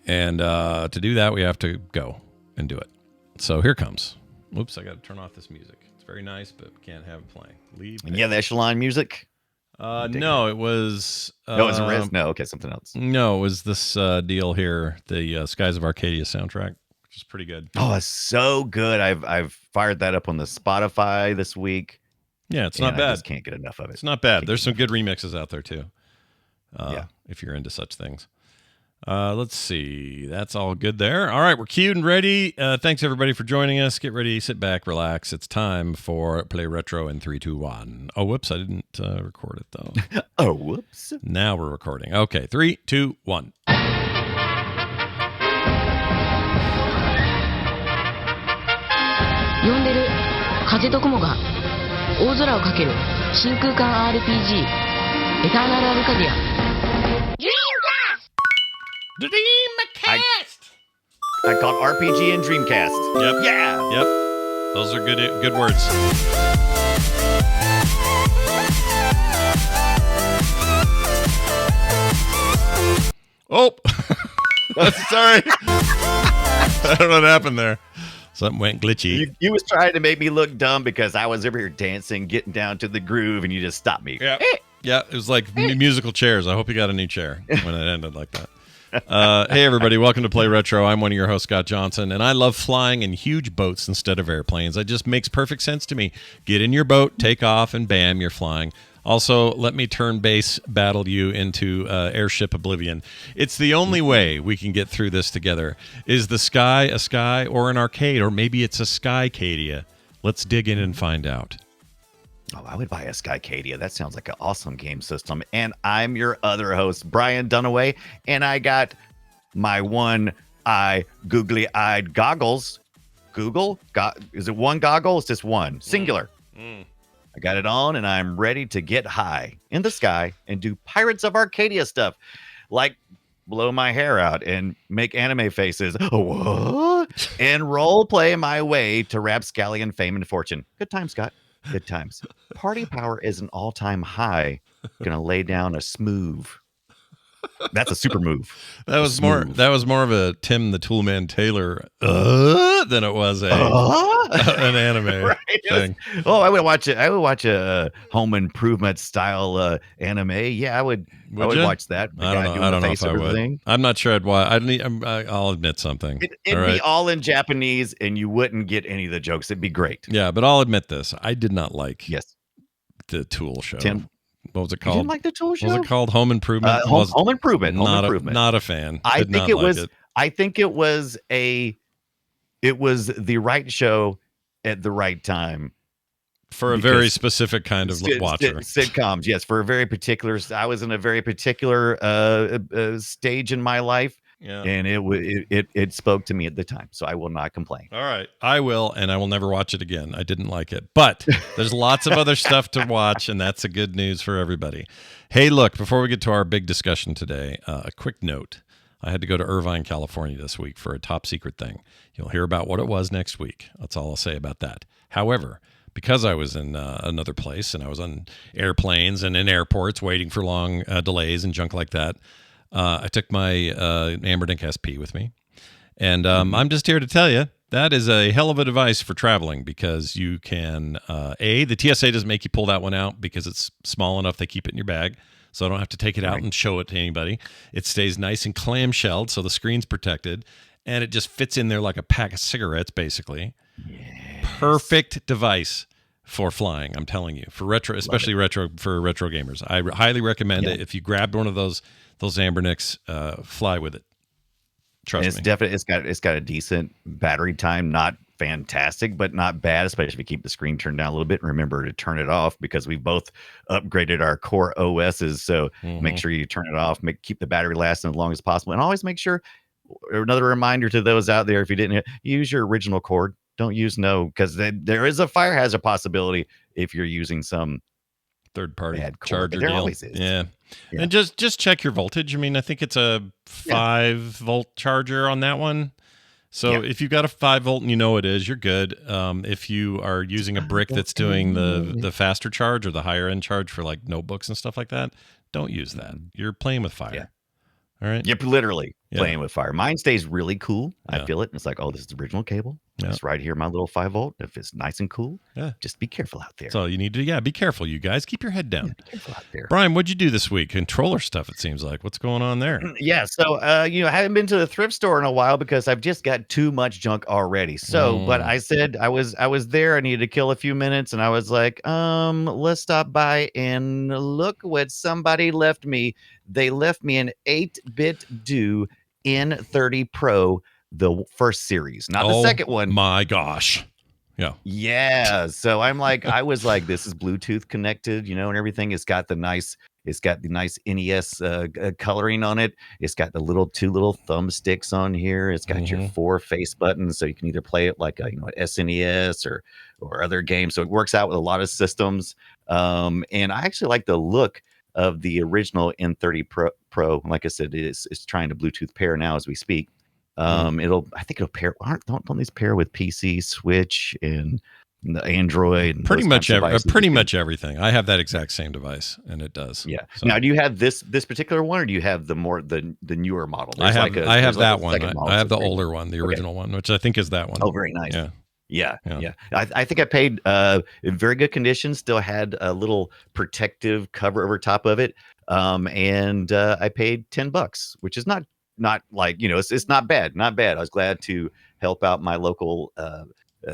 And to do that, we have to go and do it. So here comes. Oops, I got to turn off this music. It's very nice, but can't have it playing. Leave. Yeah, the Echelon music. No, it was. No, it's a Riz. No, okay, something else. No, it was this deal here, the Skies of Arcadia soundtrack, which is pretty good. Oh, it's so good. I've fired that up on the Spotify this week. Yeah, it's not bad. I just can't get enough of it. It's not bad. There's some good remixes out there too. Yeah, if you're into such things. Let's see. That's all good there. All right, we're queued and ready. Thanks, everybody, for joining us. Get ready, sit back, relax. It's time for Play Retro in 3, 2, 1. Oh, whoops. I didn't record it, though. Oh, whoops. Now we're recording. Okay, 3, 2, 1. 呼んでる風と雲が大空をかける真空管 RPG エターナルアルカディア Dreamcast! I called RPG and Dreamcast. Yep. Yeah. Yep. Those are good words. Oh! Sorry. I don't know what happened there. Something went glitchy. You was trying to make me look dumb because I was over here dancing, getting down to the groove, and you just stopped me. Yeah. Yeah, it was like musical chairs. I hope you got a new chair when it ended like that. Hey, everybody. Welcome to Play Retro. I'm one of your hosts, Scott Johnson, and I love flying in huge boats instead of airplanes. It just makes perfect sense to me. Get in your boat, take off, and bam, you're flying. Also, let me turn-based battle you into airship oblivion. It's the only way we can get through this together. Is the sky a sky or an arcade, or maybe it's a Skycadia? Let's dig in and find out. Oh, I would buy a Skycadia. That sounds like an awesome game system. And I'm your other host, Brian Dunaway, and I got my one-eye, googly-eyed goggles. Google? Is it one goggle? It's just one. Singular. I got it on, and I'm ready to get high in the sky and do Pirates of Arcadia stuff, like blow my hair out and make anime faces. What? And role play my way to rapscallion fame and fortune. Good times, Scott. Good times. Party power is an all-time high. Gonna lay down a smooth. That's a super move. That was more of a Tim the Toolman Taylor than it was an anime right? thing. I would watch it. I would watch a home improvement style anime. Yeah, I would watch that. I don't know if I would. I'm not sure I'd watch. I'll admit something. It'd be all in Japanese, and you wouldn't get any of the jokes. It'd be great. Yeah, but I'll admit this. I did not like Yes. the Tool show. Tim, what was it called? You didn't like the Tool show? What was it called? Home Improvement? Home Improvement. Not a fan. I think it was the right show at the right time. For a very specific kind of watcher. Sitcoms, yes. For a very particular, I was in a very particular stage in my life. Yeah. And it spoke to me at the time, so I will not complain. All right, I will, and I will never watch it again. I didn't like it, but there's lots of other stuff to watch, and that's a good news for everybody. Hey, look, before we get to our big discussion today, a quick note. I had to go to Irvine, California this week for a top secret thing. You'll hear about what it was next week. That's all I'll say about that. However, because I was in another place, and I was on airplanes and in airports waiting for long delays and junk like that, I took my Amberdink SP with me, and I'm just here to tell you that is a hell of a device for traveling because you can, the TSA doesn't make you pull that one out because it's small enough they keep it in your bag, so I don't have to take it out and show it to anybody. It stays nice and clamshelled, so the screen's protected, and it just fits in there like a pack of cigarettes, basically. Yes. Perfect device for flying, I'm telling you, for retro, especially retro gamers. I highly recommend it. If you grabbed one of those Ambernicks, fly with it. Trust me. It's got a decent battery time, not fantastic, but not bad, especially if you keep the screen turned down a little bit. And remember to turn it off because we both upgraded our core OSs. So make sure you turn it off, keep the battery lasting as long as possible. And always make sure, another reminder to those out there, if you didn't use your original cord, don't use because there is a fire hazard possibility if you're using some third-party charger deal. Always is. Yeah. And just check your voltage. I mean, I think it's a 5-volt charger on that one. So if you've got a 5-volt and you know it is, you're good. If you are using a brick that's doing the faster charge or the higher end charge for like notebooks and stuff like that, don't use that. You're playing with fire. Yeah. All right. Yep, literally Yeah. playing with fire. Mine stays really cool. Yeah. I feel it. It's like, oh, this is the original cable. Yeah. It's right here, my little 5-volt. If it's nice and cool, Yeah. just be careful out there. That's all you need to. Yeah, be careful, you guys. Keep your head down. Yeah, be careful out there. Brian, what'd you do this week? Controller stuff, it seems like. What's going on there? Yeah, so I haven't been to the thrift store in a while because I've just got too much junk already. So, but I said I was there. I needed to kill a few minutes, and I was like, let's stop by and look what somebody left me. They left me an 8-bit Do N30 Pro, the first series, not the second one. My gosh. Yeah. Yeah. So I was like, this is Bluetooth connected, and everything. It's got the nice NES coloring on it. It's got the two little thumbsticks on here. It's got your 4 face buttons, so you can either play it like an SNES or other games. So it works out with a lot of systems. And I actually like the look of the original N30 Pro. Like I said, it's trying to Bluetooth pair now as we speak. I think it'll pair. Don't these pair with PC, Switch, and the Android? And pretty much everything. I have that exact same device, and it does. Yeah. So. Now, do you have this particular one, or do you have the newer model? I have that one. I have the older one, the original one, which I think is that one. Oh, very nice. Yeah. Yeah. I think I paid in very good condition. Still had a little protective cover over top of it, and I paid $10, which is not like, it's not bad. I was glad to help out my local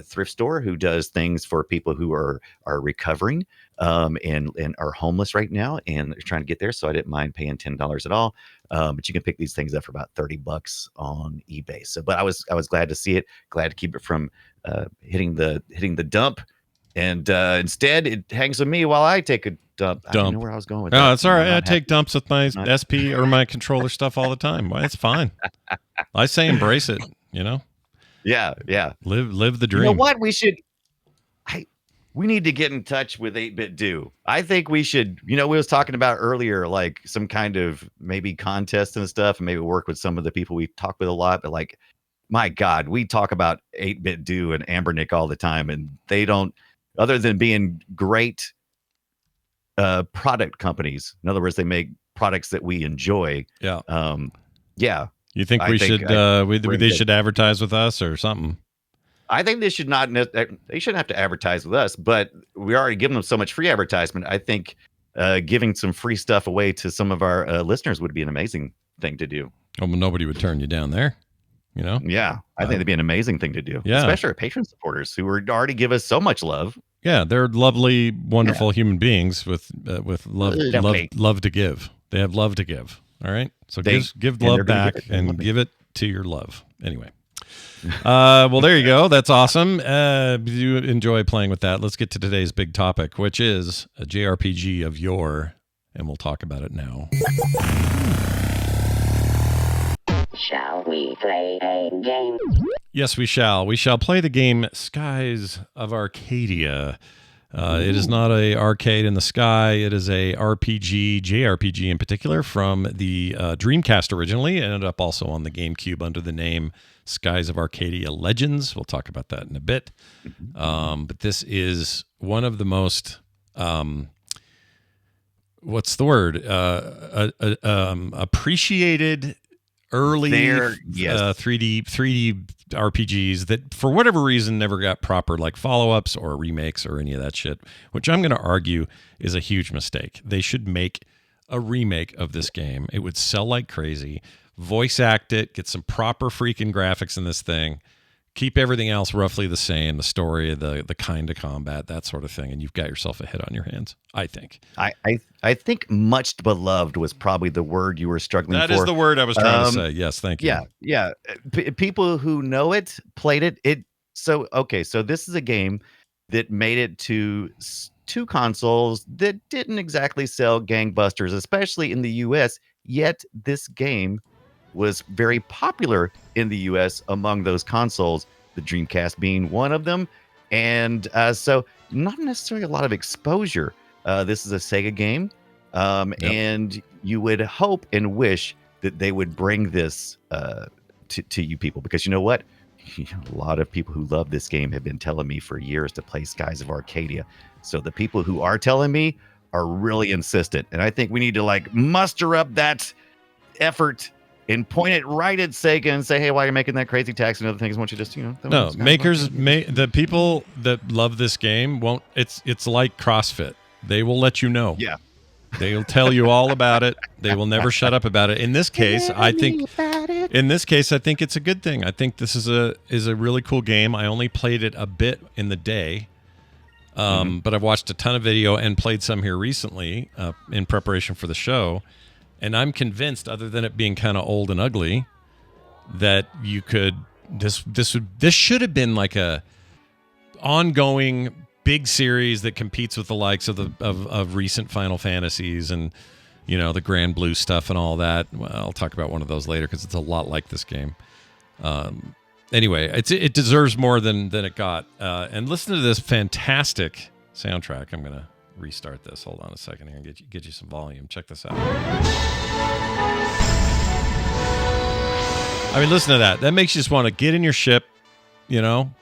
thrift store who does things for people who are recovering and are homeless right now and they're trying to get there. So I didn't mind paying $10 at all. But you can pick these things up for about $30 on eBay. So, but I was glad to see it, glad to keep it from hitting the dump. And instead it hangs with me while I take a dump. I don't know where I was going with that. No, it's all right. I take dumps with my SP or my controller stuff all the time. Well, it's fine. I say embrace it, Yeah. Live the dream. You know what? We need to get in touch with 8-Bit Do. I think we should, we was talking about earlier, like some kind of maybe contest and stuff, and maybe work with some of the people we talk with a lot, but like, my God, we talk about 8-Bit Do and Ambernick all the time, and they don't, other than being great product companies. In other words, they make products that we enjoy. Yeah. Yeah. You think they should advertise with us or something? I think they shouldn't have to advertise with us, but we already give them so much free advertisement. I think giving some free stuff away to some of our listeners would be an amazing thing to do. Oh, well, nobody would turn you down there. Yeah, I think it'd be an amazing thing to do. Yeah. Especially our patron supporters who already give us so much love. Yeah, they're lovely, wonderful human beings with love to give. They have love to give. All right, so give love back and give it to your love. Anyway, well, there you go. That's awesome. You enjoy playing with that. Let's get to today's big topic, which is a JRPG of yore, and we'll talk about it now. Shall we play a game? Yes, we shall. We shall play the game Skies of Arcadia. It is not a arcade in the sky. It is a RPG, JRPG in particular, from the Dreamcast originally. It ended up also on the GameCube under the name Skies of Arcadia Legends. We'll talk about that in a bit. But this is one of the most... what's the word? Appreciated... early 3D RPGs that for whatever reason never got proper like follow-ups or remakes or any of that shit, which I'm going to argue is a huge mistake. They should make a remake of this game. It would sell like crazy. Voice act it, get some proper freaking graphics in this thing. Keep everything else roughly the same, the story, the kind of combat, that sort of thing, and you've got yourself a hit on your hands, I think. I think much beloved was probably the word you were struggling for. That is the word I was trying to say. Yes, thank you. Yeah. People who know it, played it. So this is a game that made it to 2 consoles that didn't exactly sell gangbusters, especially in the US, yet this game was very popular in the US among those consoles, the Dreamcast being one of them. And so not necessarily a lot of exposure. This is a Sega game. And you would hope and wish that they would bring this to you people, because you know what? A lot of people who love this game have been telling me for years to play Skies of Arcadia. So the people who are telling me are really insistent. And I think we need to like muster up that effort and point it right at Sega and say, "Hey, why are you making that crazy tax and other things? Why don't you just, throw No, those guys makers, off there?" the people that love this game won't. It's like CrossFit. They will let you know. Yeah. They'll tell you all about it. They will never shut up about it. In this case, I think it's a good thing. I think this is a really cool game. I only played it a bit in the day, but I've watched a ton of video and played some here recently in preparation for the show. And I'm convinced, other than it being kind of old and ugly, that you could this should have been like a ongoing big series that competes with the likes of recent Final Fantasies and the Grand Blue stuff and all that. Well, I'll talk about one of those later because it's a lot like this game. Anyway, it deserves more than it got. And listen to this fantastic soundtrack. I'm gonna restart this. Hold on a second here and get you some volume. Check this out. I mean, listen to that. That makes you just want to get in your ship.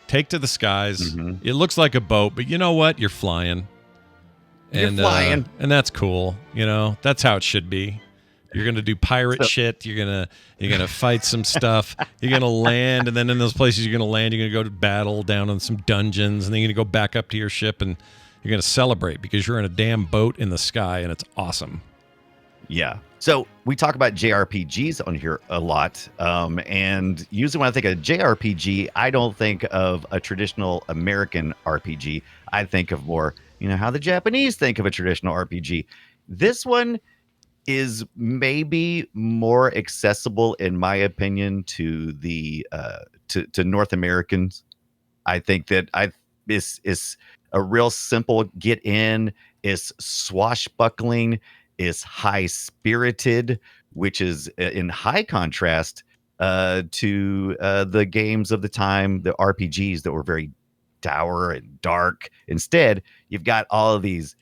Take to the skies. Mm-hmm. It looks like a boat, but you know what? You're flying. You're flying. And that's cool. That's how it should be. You're going to do pirate shit. You're going to fight some stuff. You're going to land, and then in those places you're going to land, you're going to go to battle down in some dungeons, and then you're going to go back up to your ship, and you're going to celebrate because you're in a damn boat in the sky, and it's awesome. Yeah. So we talk about JRPGs on here a lot. And usually when I think of JRPG, I don't think of a traditional American RPG. I think of more, how the Japanese think of a traditional RPG. This one is maybe more accessible, in my opinion, to the to North Americans. I think that is a real simple get in. It's swashbuckling. Is high-spirited, which is in high contrast to the games of the time, the RPGs that were very dour and dark. Instead, you've got all of these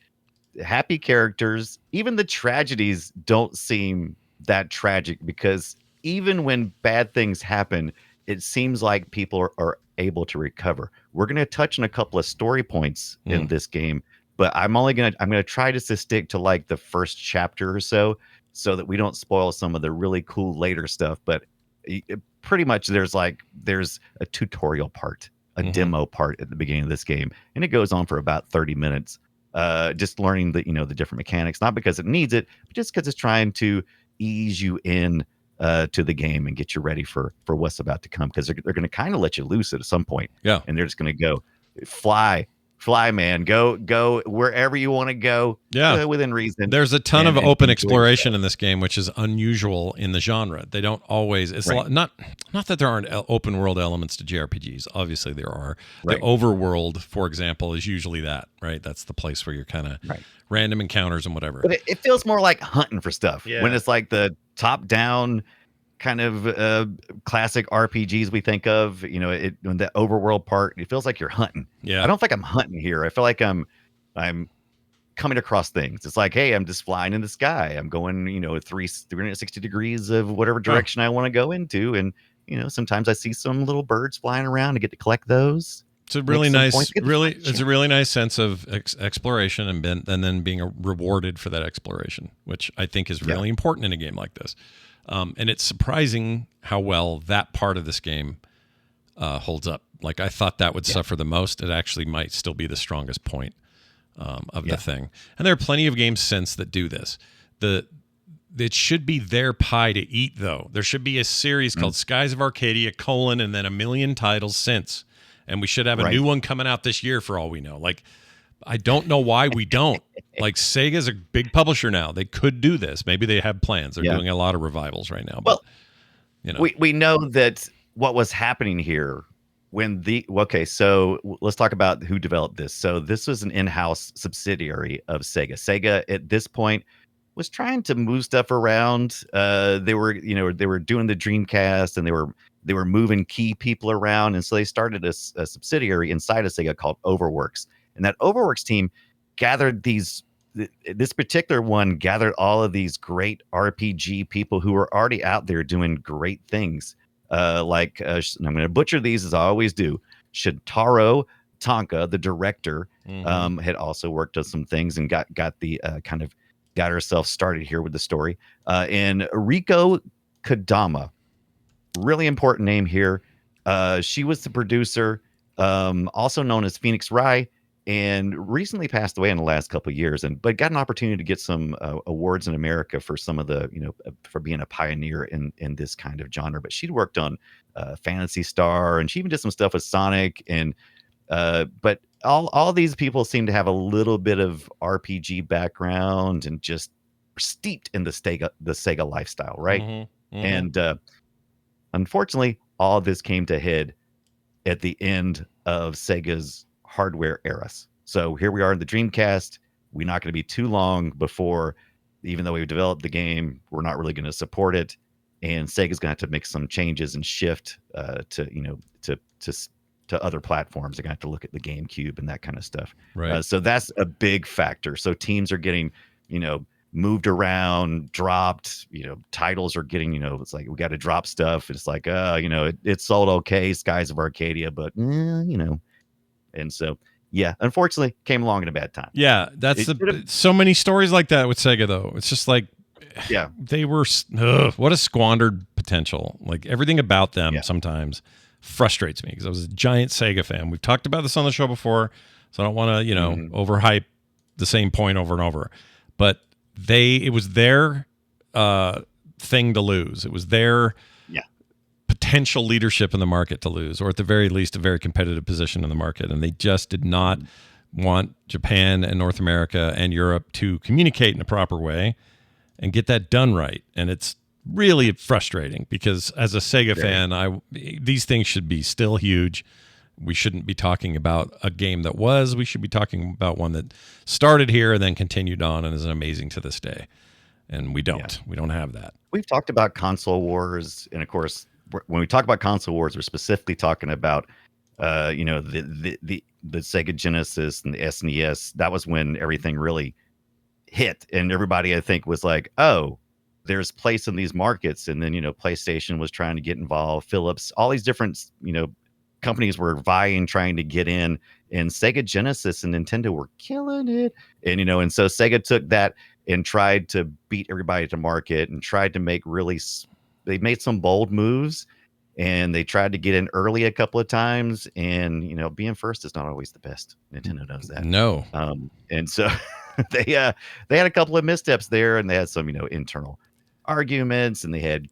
happy characters. Even the tragedies don't seem that tragic because even when bad things happen, it seems like people are able to recover. We're going to touch on a couple of story points in this game, but I'm gonna try just to stick to like the first chapter or so that we don't spoil some of the really cool later stuff. But pretty much there's a tutorial part, a demo part at the beginning of this game, and it goes on for about 30 minutes, just learning the different mechanics, not because it needs it, but just because it's trying to ease you in to the game and get you ready for what's about to come, because they're going to kind of let you loose at some point. Yeah, and they're just going to go fly, man, go wherever you want to go. Yeah, within reason. There's a ton of open exploration in this game, which is unusual in the genre. They don't always. It's not that there aren't open world elements to JRPGs. Obviously, there are. The overworld, for example, is usually that. Right, that's the place where you're kind of random encounters and whatever. But it feels more like hunting for stuff when it's like the top down kind of classic RPGs we think of, when the overworld part, it feels like you're hunting. Yeah. I don't think I'm hunting here. I feel like I'm coming across things. It's like, hey, I'm just flying in the sky. I'm going, 360 degrees of whatever direction I want to go into. And, sometimes I see some little birds flying around and get to collect those. It's a really nice, it's a really nice sense of exploration and then being rewarded for that exploration, which I think is really important in a game like this. And it's surprising how well that part of this game holds up. Like, I thought that would suffer the most. It actually might still be the strongest point of the thing. And there are plenty of games since that do this. It should be their pie to eat, though. There should be a series called Skies of Arcadia, and then a million titles since. And we should have a new one coming out this year for all we know. Like, I don't know why we don't. Like, Sega's a big publisher now. They could do this. Maybe they have plans. They're doing a lot of revivals right now. But, we know that what was happening here so let's talk about who developed this. So this was an in-house subsidiary of Sega. Sega at this point was trying to move stuff around. They were doing the Dreamcast, and they were moving key people around, and so they started a subsidiary inside of Sega called Overworks. And that Overworks team gathered this particular one gathered all of these great RPG people who were already out there doing great things. I'm going to butcher these as I always do. Shintaro Tonka, the director, had also worked on some things and got herself started here with the story. And Riko Kodama. Really important name here. She was the producer, also known as Phoenix Rai, and recently passed away in the last couple of years. But got an opportunity to get some awards in America for some of the, for being a pioneer in this kind of genre. But she'd worked on Phantasy Star, and she even did some stuff with Sonic. And but all these people seem to have a little bit of RPG background and just steeped in the Sega lifestyle, right? And unfortunately, all of this came to head at the end of Sega's hardware eras. So here we are in the Dreamcast. We're not going to be too long before, even though we've developed the game, we're not really going to support it. And Sega's going to have to make some changes and shift to other platforms. They're going to have to look at the GameCube and that kind of stuff. Right. So that's a big factor. So teams are getting, moved around, dropped, titles are getting, it's like, we got to drop stuff. It's like, it sold okay, Skies of Arcadia, but, and so, yeah, unfortunately came along at a bad time. Yeah. That's so many stories like that with Sega though. It's just like, yeah, they were, what a squandered potential. Like everything about them sometimes frustrates me because I was a giant Sega fan. We've talked about this on the show before, so I don't want to, overhype the same point over and over, but it was their thing to lose. It was their potential leadership in the market to lose, or at the very least, a very competitive position in the market. And they just did not want Japan and North America and Europe to communicate in a proper way and get that done right. And it's really frustrating because as a Sega fan, these things should be still huge. We shouldn't be talking about a game that was. We should be talking about one that started here and then continued on and is amazing to this day. And we don't. Yeah. We don't have that. We've talked about console wars, and of course, when we talk about console wars, we're specifically talking about, the Sega Genesis and the SNES. That was when everything really hit, and everybody, I think, was like, "Oh, there's place in these markets." And then, PlayStation was trying to get involved. Philips, all these different, companies were vying, trying to get in, and Sega Genesis and Nintendo were killing it. And, and so Sega took that and tried to beat everybody to market and tried to make they made some bold moves, and they tried to get in early a couple of times. And, being first is not always the best. Nintendo knows that. No. And so they had a couple of missteps there, and they had some, internal arguments, and they had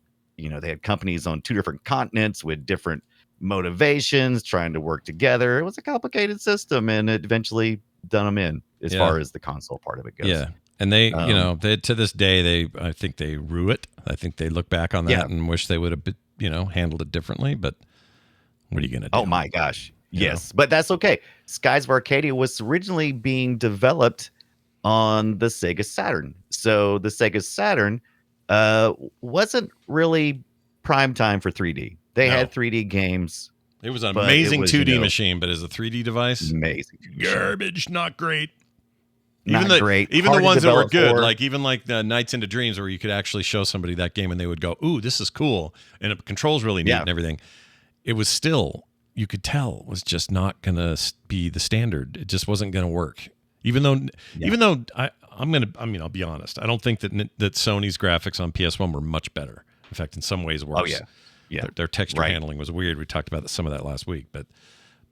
companies on two different continents with different motivations trying to work together. It was a complicated system, and it eventually done them in as far as the console part of it goes. Yeah. And they, they, to this day, I think they rue it. I think they look back on that and wish they would have, handled it differently. But what are you going to do? Oh my gosh. Yes. But that's okay. Skies of Arcadia was originally being developed on the Sega Saturn. So the Sega Saturn wasn't really prime time for 3D. They had 3D games. It was an amazing 2D machine, but as a 3D device, amazing. Garbage, not great. Not great. Even the ones that were good, like the Nights into Dreams, where you could actually show somebody that game and they would go, "Ooh, this is cool," and it controls really neat and everything. It was still, you could tell, was just not going to be the standard. It just wasn't going to work. Even though I'll be honest. I don't think that Sony's graphics on PS1 were much better. In fact, in some ways worse. Oh yeah. Yeah. Their texture handling was weird. We talked about some of that last week, but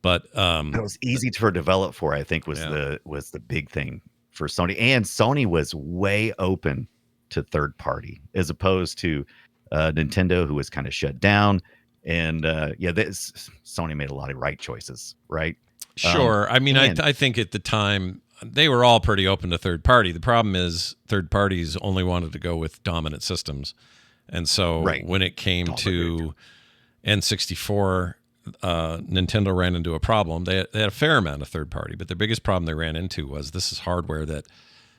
it was easy to develop for. I think was the big thing for Sony, and Sony was way open to third party as opposed to Nintendo, who was kind of shut down. And Sony made a lot of right choices, right? Sure. I think at the time they were all pretty open to third party. The problem is third parties only wanted to go with dominant systems. And so when it came to N64, Nintendo ran into a problem. They had a fair amount of third party, but the biggest problem they ran into was this is hardware that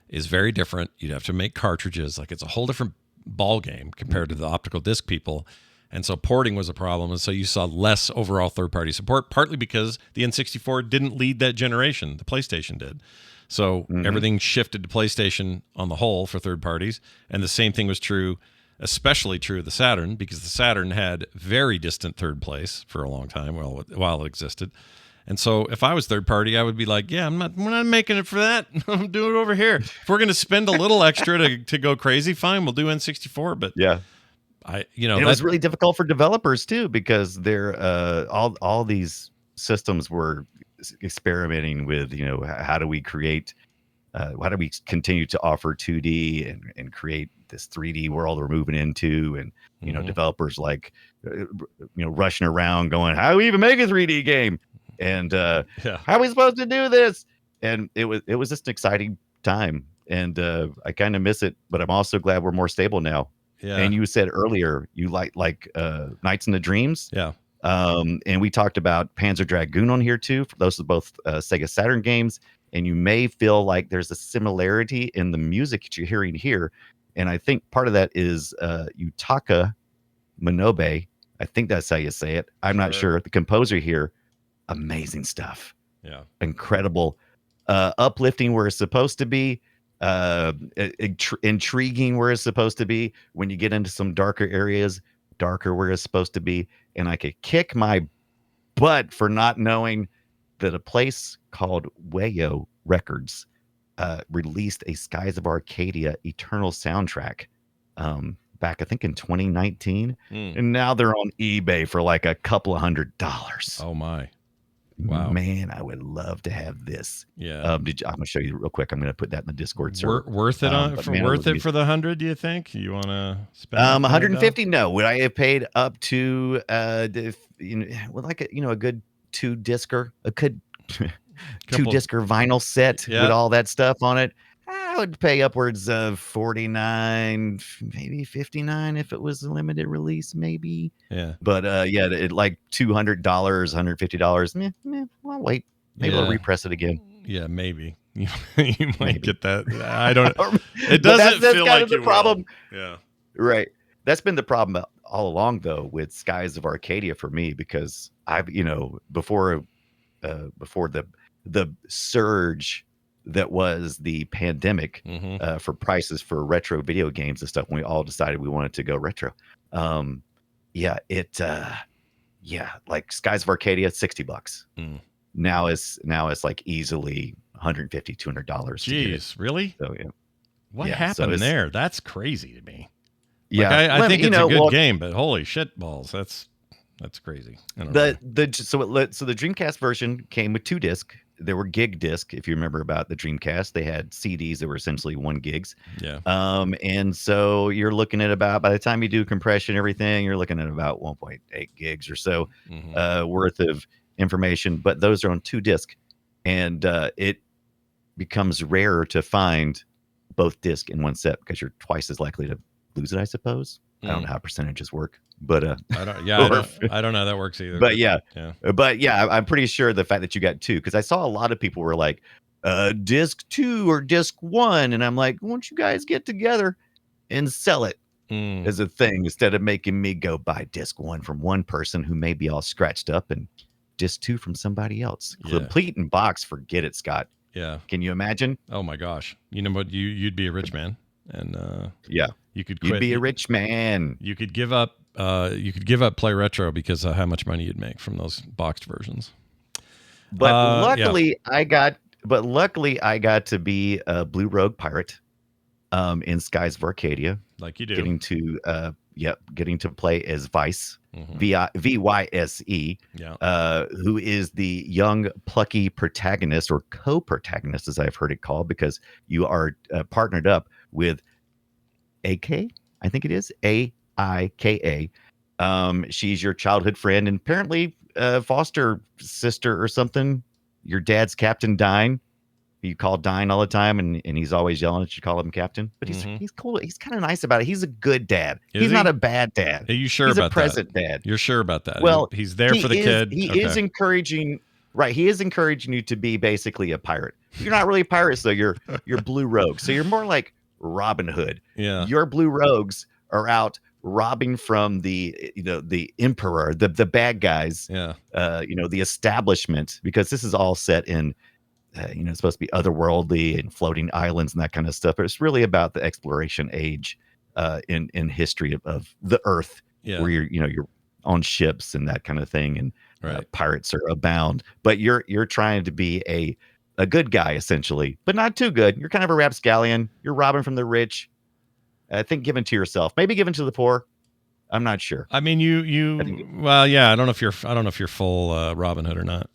is very different. You'd have to make cartridges. Like, it's a whole different ball game compared to the optical disc people. And so porting was a problem. And so you saw less overall third party support, partly because the N64 didn't lead that generation. The PlayStation did. So everything shifted to PlayStation on the whole for third parties. And the same thing was true, especially true of the Saturn, because the Saturn had very distant third place for a long time while it existed. And so if I was third party, I would be like, we're not making it for that. I'm doing it over here. If we're going to spend a little extra to go crazy, fine, we'll do N64. But And it was really difficult for developers too, because they're all these systems were experimenting with, how do we create, how do we continue to offer 2D and create this 3D world we're moving into, and developers like rushing around going, how do we even make a 3D game, and how are we supposed to do this? And it was just an exciting time, and I kind of miss it, but I'm also glad we're more stable now. Yeah. And you said earlier you like Nights in the Dreams. Yeah. And we talked about Panzer Dragoon on here too. Those are both Sega Saturn games. And you may feel like there's a similarity in the music that you're hearing here. And I think part of that is Yutaka Minobe. I think that's how you say it. I'm not sure. The composer here, amazing stuff. Yeah. Incredible. Uplifting where it's supposed to be. Intriguing where it's supposed to be. When you get into some darker areas, darker where it's supposed to be. And I could kick my butt for not knowing that a place called Wayo Records released a Skies of Arcadia Eternal soundtrack back, I think, in 2019. And now they're on eBay for like a couple of $100. Oh my. Wow, man, I would love to have this. Yeah. I'm gonna show you real quick. I'm gonna put that in the Discord server. Worth it for the 100? Do you think you want to spend 150? No. Would I have paid up to like a good two discer vinyl set with all that stuff on it? I would pay upwards of 49, maybe 59 if it was a limited release, maybe. Yeah. But like $200, $150. I'll wait. Maybe I'll repress it again. Yeah, maybe. You might get that. I don't. It doesn't that's feel kind like of the problem. Will. Yeah. Right. That's been the problem all along, though, with Skies of Arcadia for me, because I've before the surge that was the pandemic for prices for retro video games and stuff, when we all decided we wanted to go retro. Like Skies of Arcadia, $60. Now it's like easily $150, $200. Jeez, really? So yeah. What happened there? That's crazy to me. Yeah, like, I think it's a good game, but holy shit balls, that's crazy. So the Dreamcast version came with 2 discs. There were gig disc, if you remember about the Dreamcast. They had CDs that were essentially 1 gigs. Yeah. And so you're looking at about, by the time you do compression and everything, you're looking at about 1.8 gigs or so worth of information. But those are on 2 disc, and it becomes rarer to find both disc in one set because you're twice as likely to lose it, I suppose. I don't know how percentages work, but I don't know how that works either. But I'm pretty sure the fact that you got 2, because I saw a lot of people were like, disc 2 or disc 1, and I'm like, why don't you guys get together and sell it as a thing, instead of making me go buy disc 1 from one person who may be all scratched up and disc 2 from somebody else. Complete in box, forget it, Scott. Yeah. Can you imagine? Oh my gosh. You know what? You'd be a rich man, and you could quit. You'd be a rich man. You could give up. Play Retro because of how much money you'd make from those boxed versions. But luckily, I got to be a Blue Rogue pirate in Skies of Arcadia. Like you do. Getting to play as Vyse, Vyse, who is the young plucky protagonist, or co-protagonist, as I've heard it called, because you are partnered up with AK, I think it is Aika. She's your childhood friend, and apparently foster sister or something. Your dad's Captain Dine. You call Dine all the time, and he's always yelling at you, call him Captain. But he's cool. He's kind of nice about it. He's a good dad. He's not a bad dad. Are you sure he's about a present dad? You're sure about that? Well, he's there for the kid. He is encouraging. Right, he is encouraging you to be basically a pirate. You're not really pirates though. You're Blue Rogues. So you're more like Robin Hood. Yeah. Your Blue Rogues are out robbing from the emperor, the bad guys. Yeah. The establishment, because this is all set in. It's supposed to be otherworldly and floating islands and that kind of stuff. But it's really about the exploration age in history of the Earth, where you're on ships and that kind of thing, and pirates are abound. But you're trying to be a good guy essentially, but not too good. You're kind of a rapscallion. You're robbing from the rich. I think given to yourself, maybe given to the poor. I'm not sure. I mean, well, yeah. I don't know if you're full Robin Hood or not,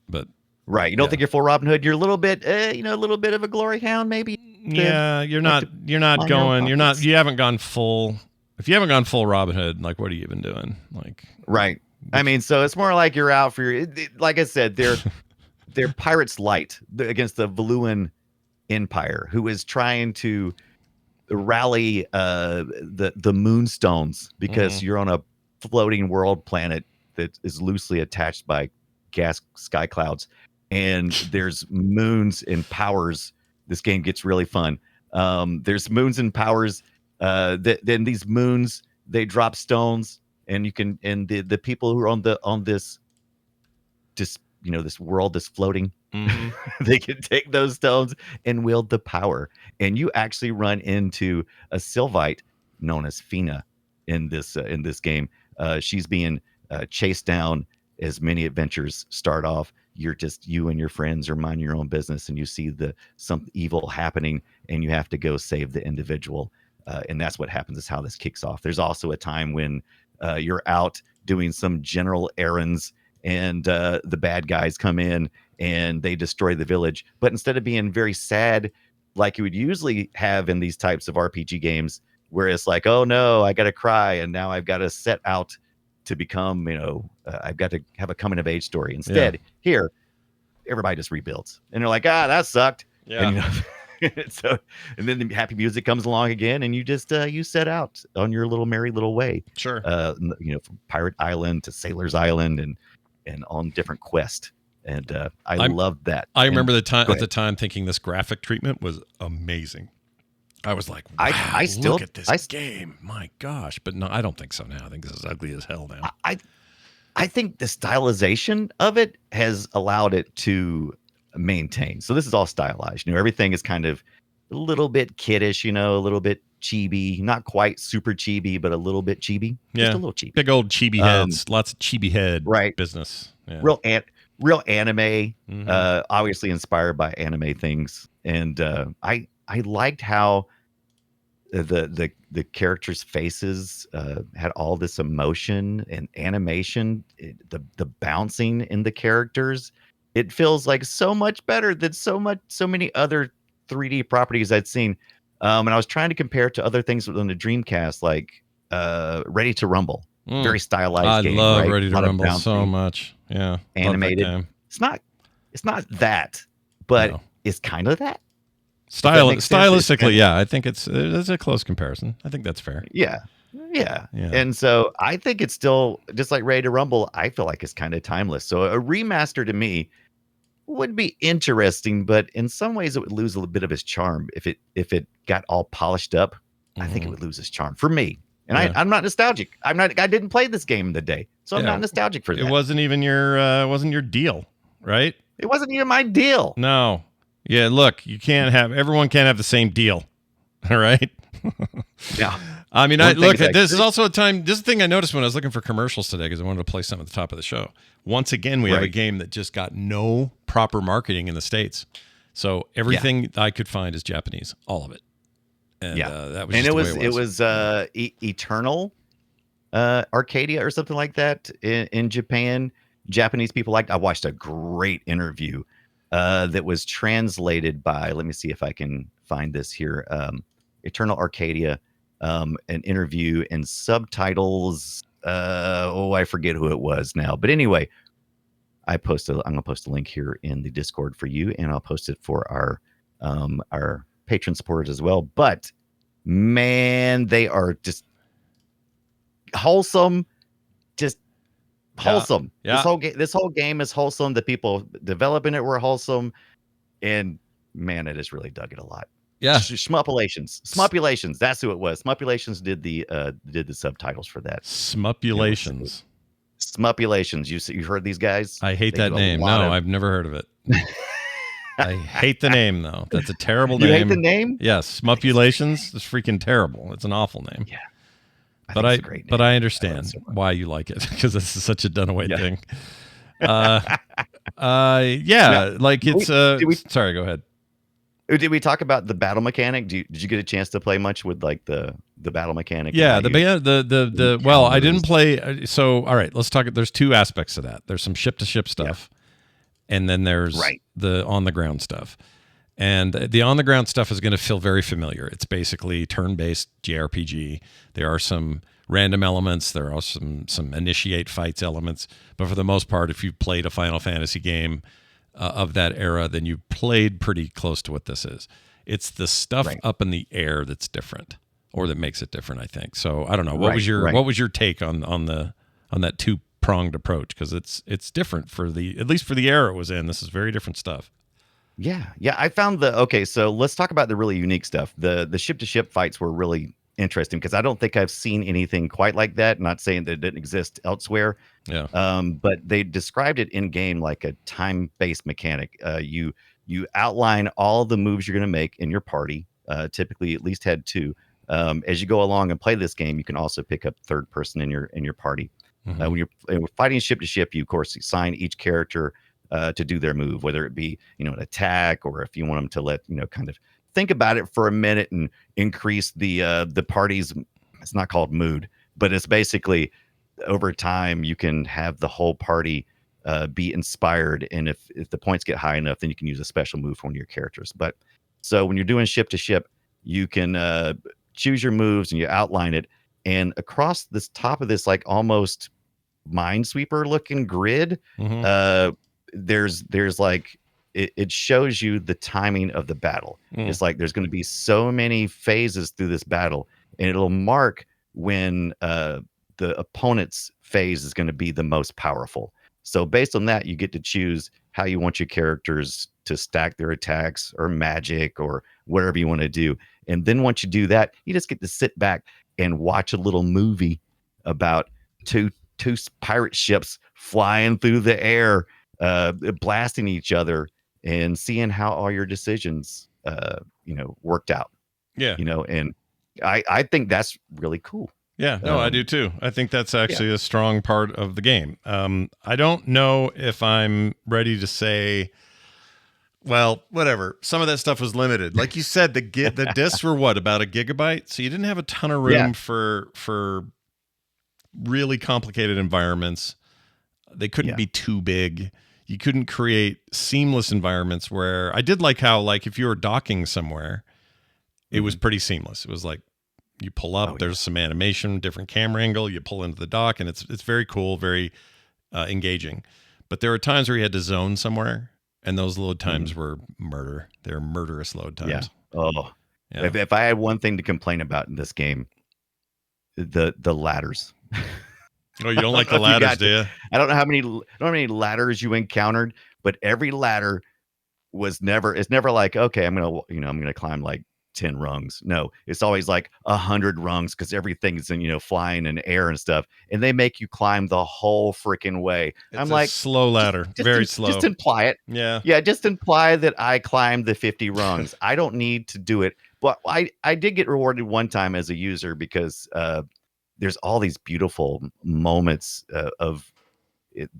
but Right. You don't think you're full Robin Hood. You're a little bit, a little bit of a glory hound, maybe. Yeah, you're not going. You haven't gone full. If you haven't gone full Robin Hood, like, what are you even doing? Like, right. I mean, so it's more like you're out for your. Like I said, they're pirates light against the Valuan Empire, who is trying to rally the moonstones because you're on a floating world planet that is loosely attached by gas sky clouds, and there's moons and powers. This game gets really fun. There's moons and powers. Then these moons, they drop stones, and you can, and the people who are on this world that's floating, they can take those stones and wield the power. And you actually run into a Sylvite known as Fina in this game. She's being chased down as many adventures start off. You and your friends are minding your own business, and you see some evil happening, and you have to go save the individual. And that's what happens, is how this kicks off. There's also a time when you're out doing some general errands, and the bad guys come in and they destroy the village. But instead of being very sad, like you would usually have in these types of RPG games, where it's like, oh no, I got to cry, and now I've got to set out to become, I've got to have a coming of age story. Instead, here, everybody just rebuilds, and they're like, that sucked. Yeah. And, and then the happy music comes along again, and you just you set out on your little merry little way. Sure. From Pirate Island to Sailor's Island, and on different quests. And I loved that. I remember at the time thinking this graphic treatment was amazing. I was like, wow, I still look at this game. My gosh. But no, I don't think so now. I think this is ugly as hell now. I think the stylization of it has allowed it to maintain. So this is all stylized. Everything is kind of a little bit kiddish, a little bit chibi, not quite super chibi, but a little bit chibi. Yeah. Just a little chibi. Big old chibi heads. Lots of chibi head business. Yeah. Real anime, obviously inspired by anime things. And I liked how the characters' faces had all this emotion and animation, the bouncing in the characters. It feels like so much better than so many other 3D properties I'd seen. And I was trying to compare it to other things on the Dreamcast, like Ready to Rumble. Very stylized game. I love right? Ready to Rumble so much. Yeah. Animated. It's not that, but it's kind of that. Stylistically, yeah, I think it's a close comparison. I think that's fair. Yeah. And so I think it's still just like Ready to Rumble. I feel like it's kind of timeless. So a remaster to me would be interesting, but in some ways it would lose a little bit of its charm if it got all polished up. I think it would lose its charm for me. And I'm not nostalgic. I didn't play this game in the day, so I'm not nostalgic for that. It wasn't even your deal, right? It wasn't even my deal. No. Yeah, look, everyone can't have the same deal. All right? Yeah. I mean, this is also a time, this is the thing I noticed when I was looking for commercials today, because I wanted to play something at the top of the show. Once again, we have a game that just got no proper marketing in the States. So everything I could find is Japanese, all of it. And that was just it was Eternal Arcadia or something like that in Japan. Japanese people I watched a great interview that was translated by, let me see if I can find this here. Eternal Arcadia, an interview and subtitles. I forget who it was now, but anyway, I'm gonna post a link here in the Discord for you, and I'll post it for our patron supporters as well. But man, they are just wholesome, wholesome. Yeah. This whole game is wholesome. The people developing it were wholesome, and man, I just really dug it a lot. Yeah, Smupulations. That's who it was. Smupulations did the subtitles for that. Smupulations. You heard these guys? I hate that name. No, I've never heard of it. I hate the name though. That's a terrible name. You hate the name? Yes, Smupulations. It's freaking terrible. It's an awful name. Yeah. But I understand why you like it, because this is such a Dunaway thing. Like it's sorry, go ahead. Did we talk about the battle mechanic? Did you get a chance to play much with like the battle mechanic? Yeah, well, I didn't encounters? play. So, all right, let's talk. There's two aspects to that. There's some ship to ship stuff, and then there's Right. the on the ground stuff. And the on the ground stuff is going to feel very familiar. It's basically turn based JRPG. There are some random elements. There are some initiate fights elements. But for the most part, if you've played a Final Fantasy game of that era, then you played pretty close to what this is. It's the stuff Right. up in the air that's different, or that makes it different, I think. So I don't know. What Right, was your right. what was your take on that two pronged approach? Because it's different for at least for the era it was in. This is very different stuff. Yeah, yeah. I found okay. So let's talk about the really unique stuff. The ship to ship fights were really interesting because I don't think I've seen anything quite like that. Not saying that it didn't exist elsewhere, Yeah. but they described it in game like a time based mechanic. You outline all the moves you're going to make in your party. Typically, at least had two. As you go along and play this game, you can also pick up third person in your party. Mhm. When you're fighting ship to ship, you of course assign each character to do their move, whether it be an attack, or if you want them to let kind of think about it for a minute and increase the party's, it's not called mood, but it's basically over time you can have the whole party be inspired, and if the points get high enough, then you can use a special move for one of your characters. But so when you're doing ship to ship, you can choose your moves and you outline it, and across this top of this like almost minesweeper looking grid, Mhm. there's like it shows you the timing of the battle. Mm. It's like there's going to be so many phases through this battle, and it'll mark when the opponent's phase is going to be the most powerful. So based on that, you get to choose how you want your characters to stack their attacks or magic or whatever you want to do. And then once you do that, you just get to sit back and watch a little movie about two pirate ships flying through the air, blasting each other, and seeing how all your decisions worked out. Yeah. And I think that's really cool. Yeah, no, I do too. I think that's actually a strong part of the game. I don't know if I'm ready to say, well, whatever. Some of that stuff was limited. Like you said, the discs were what, about a gigabyte? So you didn't have a ton of room for really complicated environments. They couldn't be too big. You couldn't create seamless environments where I did like how, like, if you were docking somewhere, it was pretty seamless. It was like, you pull up, there's some animation, different camera angle, you pull into the dock, and it's very cool, very engaging. But there were times where you had to zone somewhere, and those load times were murder. They're murderous load times. Yeah. Oh, yeah. If I had one thing to complain about in this game, the ladders. Oh, you don't like the ladders, do you? I don't know how many ladders you encountered, but every ladder it's never like, okay, I'm gonna climb like 10 rungs. No, it's always like 100 rungs because everything's in flying in air and stuff, and they make you climb the whole freaking way. I'm like, slow ladder, very slow. Just imply it. Yeah, just imply that I climbed the 50 rungs. I don't need to do it, but I did get rewarded one time as a user because there's all these beautiful moments of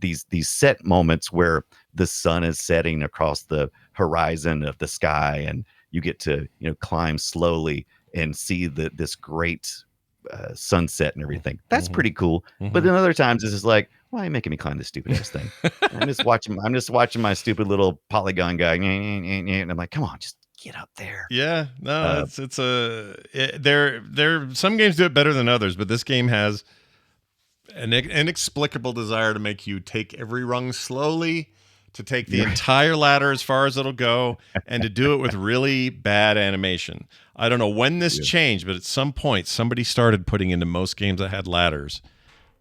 these set moments where the sun is setting across the horizon of the sky, and you get to climb slowly and see this great sunset and everything. That's pretty cool. But then other times it's just like, why are you making me climb this stupid ass thing? I'm just watching my stupid little polygon guy, and I'm like, come on, just get up there. Yeah, no, some games do it better than others, but this game has an inexplicable desire to make you take every rung slowly, to take the entire ladder as far as it'll go, and to do it with really bad animation. I don't know when this changed, but at some point somebody started putting into most games that had ladders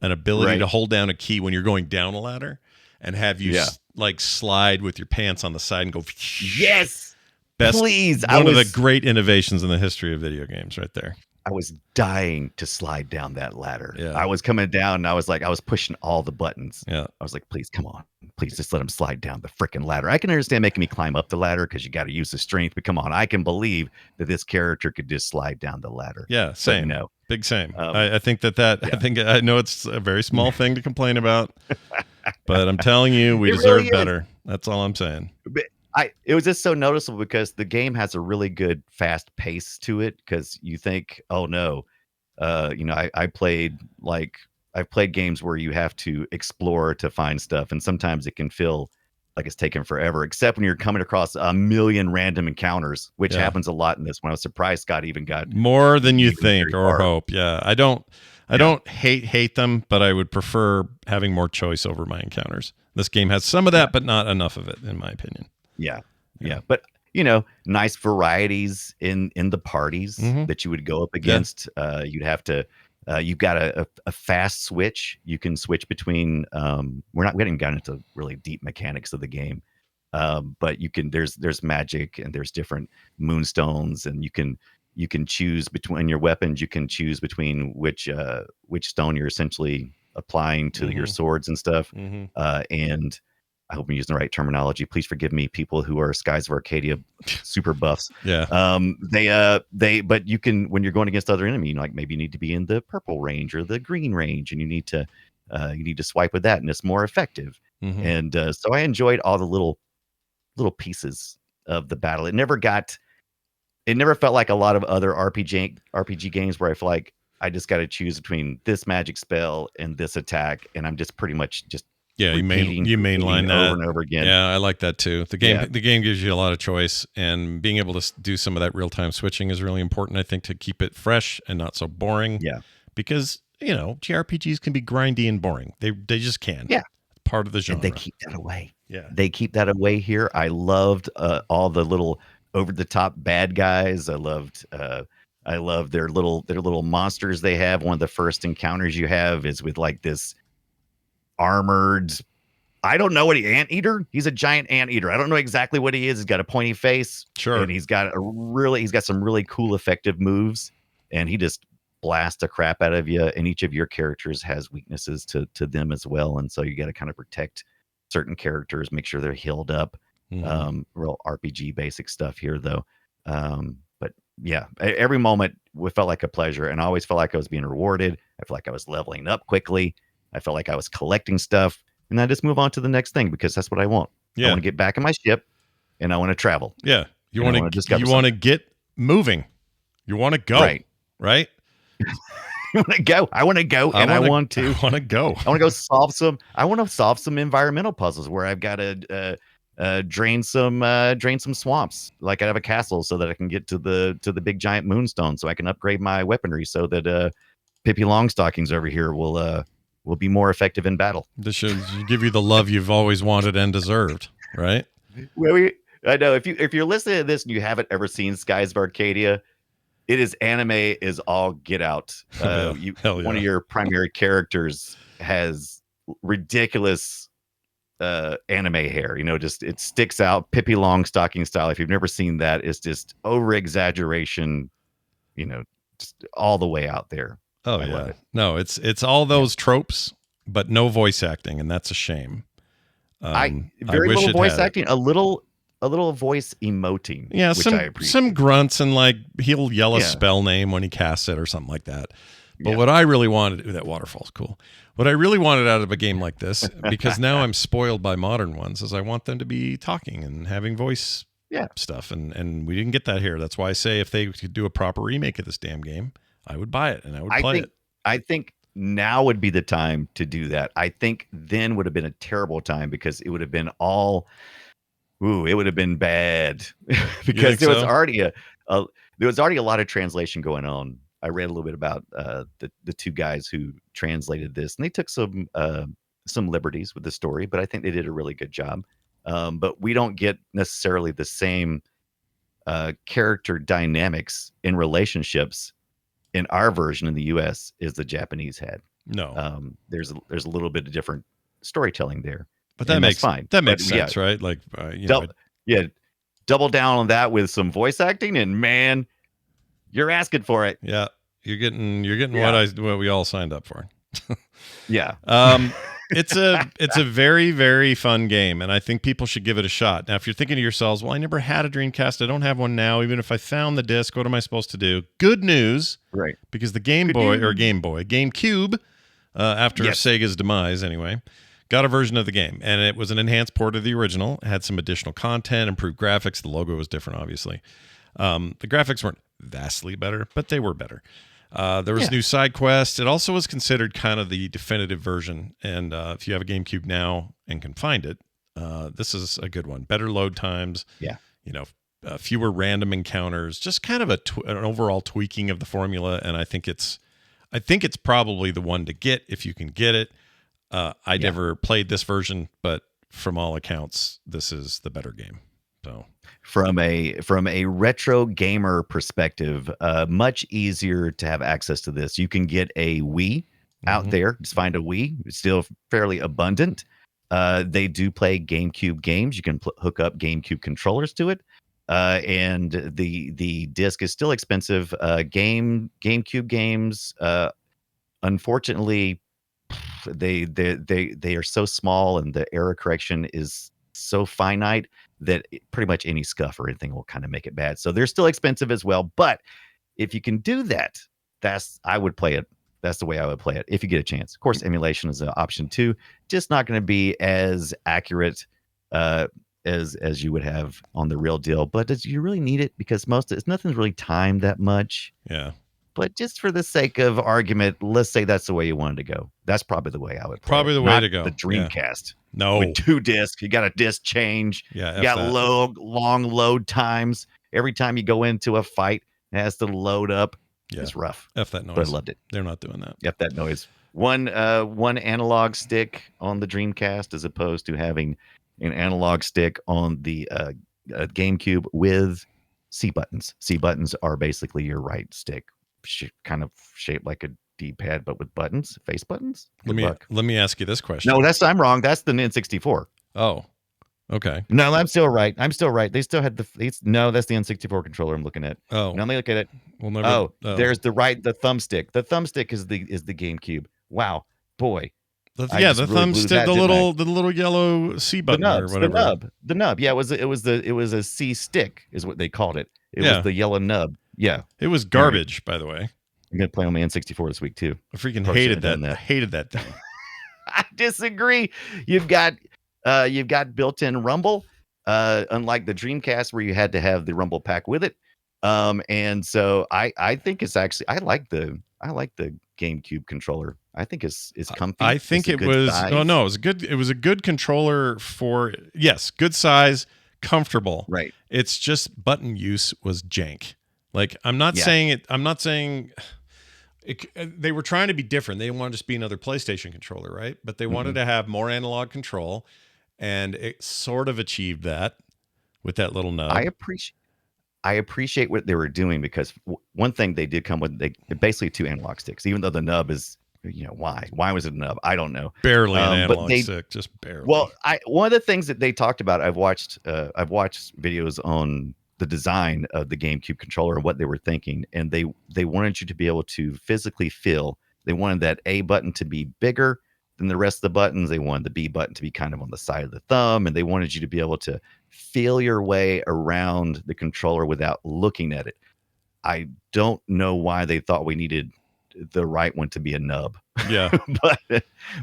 an ability to hold down a key when you're going down a ladder and have you like slide with your pants on the side and go. Yes. Please. One of the great innovations in the history of video games right there. I was dying to slide down that ladder. Yeah. I was coming down and I was pushing all the buttons. Yeah. I was like, please, come on. Please just let him slide down the freaking ladder. I can understand making me climb up the ladder because you got to use the strength, but come on. I can believe that this character could just slide down the ladder. Yeah, same. No. Big same. I think I know it's a very small thing to complain about, but I'm telling you, we deserve better. That's all I'm saying. It was just so noticeable because the game has a really good fast pace to it. Because you think, oh no, I've played games where you have to explore to find stuff, and sometimes it can feel like it's taken forever. Except when you're coming across a million random encounters, which happens a lot in this one. I was surprised Scott even got more than you even think very or far. hope. Yeah, I don't hate them, but I would prefer having more choice over my encounters. This game has some of that, but not enough of it, in my opinion. Yeah. But nice varieties in the parties that you would go up against. You'd have to. You've got a fast switch. You can switch between. We haven't gotten into really deep mechanics of the game, but you can. There's magic and there's different moonstones, and you can choose between your weapons. You can choose between which stone you're essentially applying to your swords and stuff. And I hope I'm using the right terminology. Please forgive me, people who are Skies of Arcadia super buffs. Yeah. But you can, when you're going against other enemy, like maybe you need to be in the purple range or the green range, and you need to swipe with that, and it's more effective. And so I enjoyed all the little pieces of the battle. It never felt like a lot of other RPG games where I feel like I just got to choose between this magic spell and this attack, and I'm just pretty much just you mainline that over and over again. Yeah, I like that too. The game gives you a lot of choice, and being able to do some of that real time switching is really important, I think, to keep it fresh and not so boring. Yeah, because JRPGs can be grindy and boring. They just can. Yeah, part of the genre. And they keep that away. Yeah, they keep that away here. I loved all the little over the top bad guys. I loved their little monsters they have. One of the first encounters you have is with like this armored, I don't know what anteater. He's a giant anteater. I don't know exactly what he is. He's got a pointy face. Sure. And he's got some really cool effective moves, and he just blasts the crap out of you. And each of your characters has weaknesses to them as well. And so you got to kind of protect certain characters, make sure they're healed up. Real RPG basic stuff here though. But yeah, every moment felt like a pleasure, and I always felt like I was being rewarded. I felt like I was leveling up quickly. I felt like I was collecting stuff, and I just move on to the next thing because that's what I want. Yeah. I want to get back in my ship, and I want to travel. Yeah, you want to get moving. You want to go. Right? You want to go. I want to go, and I want to go. I want to go solve some environmental puzzles where I've got to drain some swamps. Like I have a castle so that I can get to the big giant moonstone, so I can upgrade my weaponry so that Pippi Longstockings over here will be more effective in battle. This should give you the love you've always wanted and deserved, right? Well, I know if you're listening to this and you haven't ever seen Skies of Arcadia, it is anime is all get out. One of your primary characters has ridiculous anime hair, just it sticks out Pippi Longstocking style. If you've never seen that, it's just over exaggeration, just all the way out there. Oh, I love it. No, it's all those tropes, but no voice acting, and that's a shame. Very little voice acting, a little voice emoting. Yeah, which some grunts, and like he'll yell a spell name when he casts it or something like that. But what I really wanted, that waterfall's cool. What I really wanted out of a game like this, because now I'm spoiled by modern ones, is I want them to be talking and having voice stuff, and we didn't get that here. That's why I say if they could do a proper remake of this damn game, I would buy it and I would play it. I think now would be the time to do that. I think then would have been a terrible time because it would have been it would have been bad because there was already a lot of translation going on. I read a little bit about the two guys who translated this, and they took some liberties with the story, but I think they did a really good job. But we don't get necessarily the same character dynamics in relationships in our version in the US as the Japanese had. No. There's a little bit of different storytelling there. But that makes fine. That makes sense, right? Like double down on that with some voice acting, and man, you're asking for it. Yeah. You're getting what we all signed up for. Yeah. It's a very, very fun game, and I think people should give it a shot. Now, if you're thinking to yourselves, well, I never had a Dreamcast, I don't have one now, even if I found the disc, what am I supposed to do? Good news. Right. Because the GameCube, after Sega's demise anyway, got a version of the game, and it was an enhanced port of the original. It had some additional content, improved graphics. The logo was different, obviously. The graphics weren't vastly better, but they were better. There was new side quests. It also was considered kind of the definitive version. And if you have a GameCube now and can find it, this is a good one. Better load times. Yeah. Fewer random encounters. Just kind of an overall tweaking of the formula. And I think it's probably the one to get if you can get it. I never played this version, but from all accounts, this is the better game. So from a retro gamer perspective, much easier to have access to this. You can get a Wii out there. Just find a Wii. It's still fairly abundant. They do play GameCube games. You can hook up GameCube controllers to it. And the disc is still expensive. GameCube games, unfortunately, they are so small, and the error correction is so finite that pretty much any scuff or anything will kind of make it bad. So they're still expensive as well. But if you can do that, I would play it. That's the way I would play it if you get a chance. Of course, emulation is an option too. Just not going to be as accurate as you would have on the real deal. But do you really need it? Because nothing's really timed that much. Yeah. But just for the sake of argument, let's say that's the way you wanted to go. That's probably the way I would play probably it. the way Not to go. The Dreamcast. No. With 2 discs. You got a disc change. Yeah. You got long load times. Every time you go into a fight, it has to load up. Yeah. It's rough. F that noise. But I loved it. They're not doing that. F that noise. One analog stick on the Dreamcast as opposed to having an analog stick on the GameCube with C buttons. C buttons are basically your right stick, kind of shaped like a D-pad, but with buttons, face buttons. Let me ask you this question. No, I'm wrong. That's the N64. Oh, okay. No, I'm still right. They still had no, that's the N64 controller I'm looking at. Oh, now let me look at it. We'll never, there's the thumbstick. The thumbstick is the GameCube. Wow, boy. The thumbstick, the little yellow C button or whatever. The nub. Yeah, it was a C stick is what they called it. It was the yellow nub. Yeah. It was garbage, by the way. I'm gonna play on my N64 this week too. I freaking hated that. I hated that thing. I disagree. You've got built-in rumble, unlike the Dreamcast where you had to have the rumble pack with it. And so I think it's actually I like the GameCube controller. I think it's comfy. I think it was size. It was a good controller for good size, comfortable. Right. It's just button use was jank. Like I'm not saying it. I'm not saying they were trying to be different. They wanted to just be another PlayStation controller, right? But they wanted to have more analog control, and it sort of achieved that with that little nub. I appreciate what they were doing because one thing they did come with, basically 2 analog sticks, even though the nub is, why was it a nub? I don't know. Barely an analog stick, just barely. Well, one of the things that they talked about, I've watched videos on the design of the GameCube controller and what they were thinking, and they wanted you to be able to physically feel. They wanted that A button to be bigger than the rest of the buttons. They wanted the B button to be kind of on the side of the thumb, and they wanted you to be able to feel your way around the controller without looking at it. I don't know why they thought we needed the right one to be a nub. Yeah.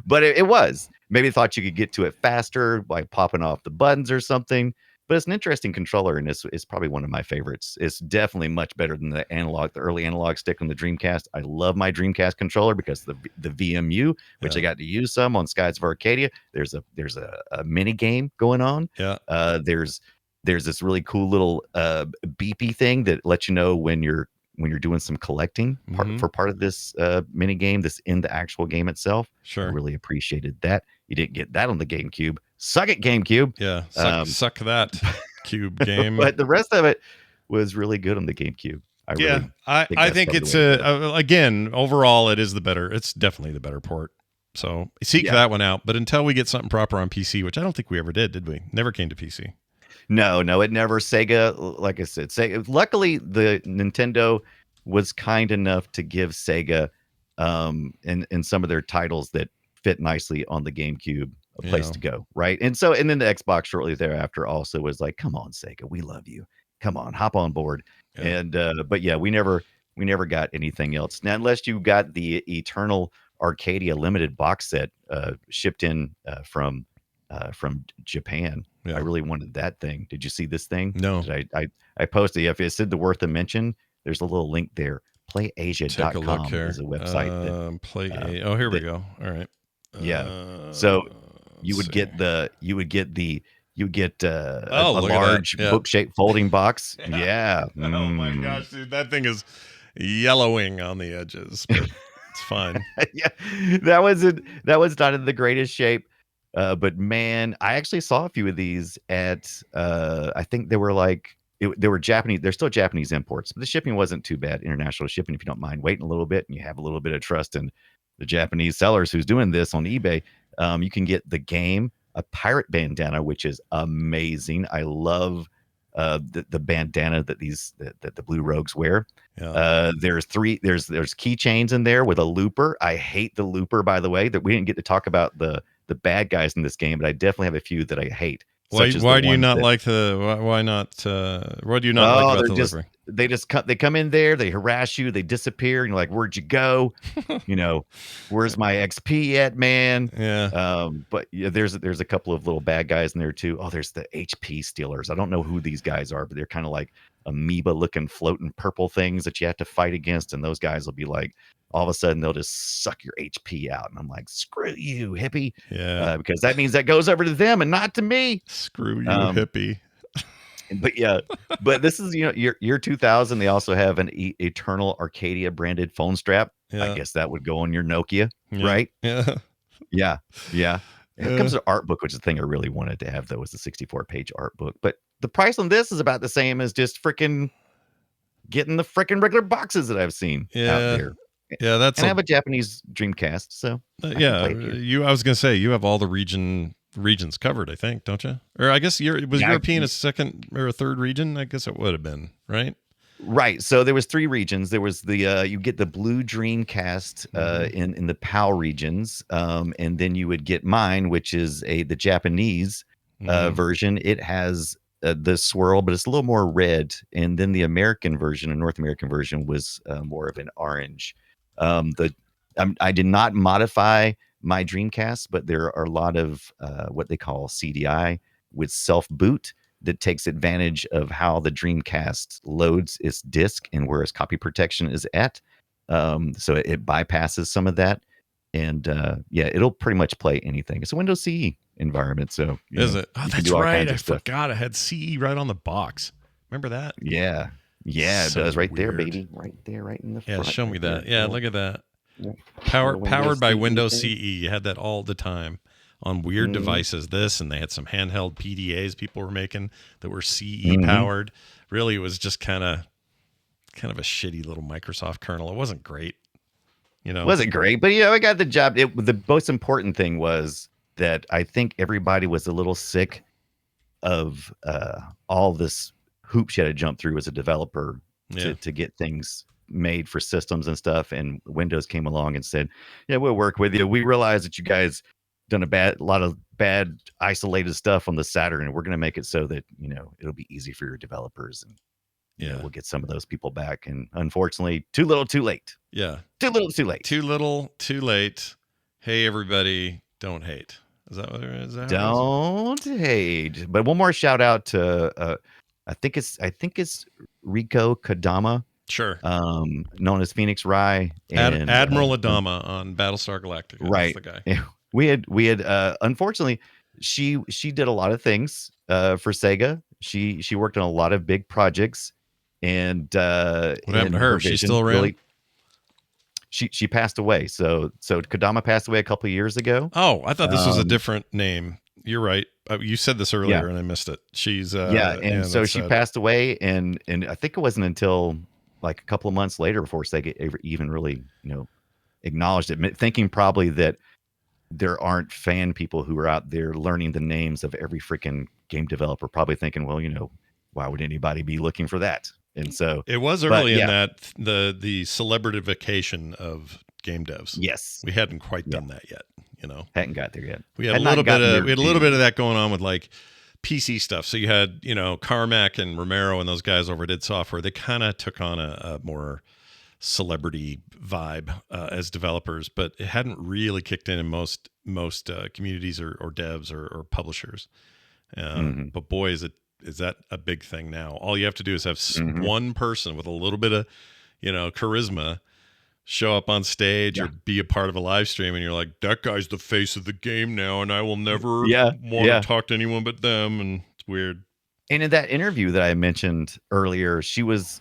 but it was. Maybe they thought you could get to it faster by popping off the buttons or something. But it's an interesting controller, and it's probably one of my favorites. It's definitely much better than the early analog stick on the Dreamcast. I love my Dreamcast controller because the VMU, which I got to use some on Skies of Arcadia. There's a mini game going on. Yeah. There's this really cool little beepy thing that lets you know when you're doing some collecting for part of this mini game that's in the actual game itself. Sure. I really appreciated that. You didn't get that on the GameCube. Suck it, GameCube. Yeah, suck that cube game. But the rest of it was really good on the GameCube. I think it's again, overall, it is the better. It's definitely the better port. So seek that one out. But until we get something proper on PC, which I don't think we ever did we? Never came to PC. No, it never. Sega, like I said, Sega. Luckily, the Nintendo was kind enough to give Sega, in some of their titles that fit nicely on the GameCube, a place to go, right? And then the Xbox shortly thereafter also was like, come on, Sega, we love you. Come on, hop on board. Yeah. And but we never got anything else. Now, unless you got the Eternal Arcadia limited box set shipped in from Japan. Yeah. I really wanted that thing. Did you see this thing? No. Did I posted. If it said the worth a mention, there's a little link there. Take a look PlayAsia.com here. is a website that Oh, here we go. All right. So you would let's get see. a Look at that. large Yeah. book-shaped folding box. Yeah. Oh my gosh, dude, that thing is yellowing on the edges, but it's fine. Yeah, that was not in the greatest shape. But man, I actually saw a few of these at I think they were they were Japanese. They're still Japanese imports, but the shipping wasn't too bad. International shipping, if you don't mind waiting a little bit and you have a little bit of trust in the Japanese sellers who's doing this on eBay, you can get the game, a pirate bandana, which is amazing. I love the bandana that the Blue Rogues wear. Yeah. There's keychains in there with a looper. I hate the looper, by the way. That we didn't get to talk about the bad guys in this game, but I definitely have a few that I hate. Why do you not like the why not what do you not like about the livery? They come in there, they harass you, they disappear, and you're like, where'd you go? Where's my XP at, man? Yeah. But yeah, there's a couple of little bad guys in there too. Oh, there's the HP stealers. I don't know who these guys are, but they're kind of like amoeba looking floating purple things that you have to fight against, and those guys will be like, all of a sudden they'll just suck your HP out, and I'm like, screw you, hippie. Yeah. Because that means that goes over to them and not to me. Screw you, hippie. But yeah, but this is year 2000. They also have an Eternal Arcadia branded phone strap. Yeah. I guess that would go on your Nokia, Yeah. right? Yeah. Yeah. It comes with an art book, which is the thing I really wanted to have, though, was the 64-page art book. But the price on this is about the same as just freaking getting the freaking regular boxes that I've seen out there. Yeah, and I have a Japanese Dreamcast, so I was gonna say you have all the regions covered, I think, don't you? Or I guess European a second or a third region? I guess it would have been, right? Right. So there was 3 regions. There was the you get the blue Dreamcast in the PAL regions, and then you would get mine, which is the Japanese version. It has the swirl, but it's a little more red. And then the American version, a North American version, was more of an orange. I did not modify my Dreamcast, but there are a lot of what they call CDI with self boot that takes advantage of how the Dreamcast loads its disc and where its copy protection is at. So it bypasses some of that. And it'll pretty much play anything. It's a Windows CE environment. So is it? Oh, that's right. I forgot I had CE right on the box. Remember that? Yeah. Yeah, it does right there, baby. Right there, right in the front. Yeah, show me that. There. Yeah, look at that. Yeah. Powered by Windows CE. You had that all the time on weird devices. This, and they had some handheld PDAs people were making that were CE powered. Really, it was just kind of a shitty little Microsoft kernel. It wasn't great. Wasn't great, but I got the job. The most important thing was that I think everybody was a little sick of all this hoops you had to jump through as a developer to get things made for systems and stuff. And Windows came along and said, yeah, we'll work with you. We realize that you guys done a lot of bad isolated stuff on the Saturn, and we're going to make it so that it'll be easy for your developers, and we'll get some of those people back. And unfortunately, too little too late. Too little too late. Too little too late. Hey everybody, don't hate. Is that what it is? Don't hate. But one more shout out to I think it's Rico Kadama. Sure. Known as Phoenix Rye and Admiral Adama on Battlestar Galactica. Right. That's the guy. We had unfortunately she did a lot of things for Sega. She worked on a lot of big projects, and what happened to her? She still around? Really, she passed away. So Kadama passed away a couple of years ago. Oh, I thought this was a different name. You're right. You said this earlier and I missed it. She's so she passed away, and I think it wasn't until like a couple of months later before Sega even really acknowledged it, thinking probably that there aren't fan people who are out there learning the names of every freaking game developer, probably thinking, well, why would anybody be looking for that? And so it was early in that the celebritification of game devs. Yes, we hadn't quite done that yet. Hadn't got there yet. We had a little bit of that going on with like PC stuff. So you had Carmack and Romero and those guys over at id Software. They kind of took on a more celebrity vibe as developers, but it hadn't really kicked in most communities or devs or publishers. But boy, is that a big thing now. All you have to do is have one person with a little bit of charisma show up on stage or be a part of a live stream, and you're like, that guy's the face of the game now, and I will never want to talk to anyone but them. And it's weird. And in that interview that I mentioned earlier, she was,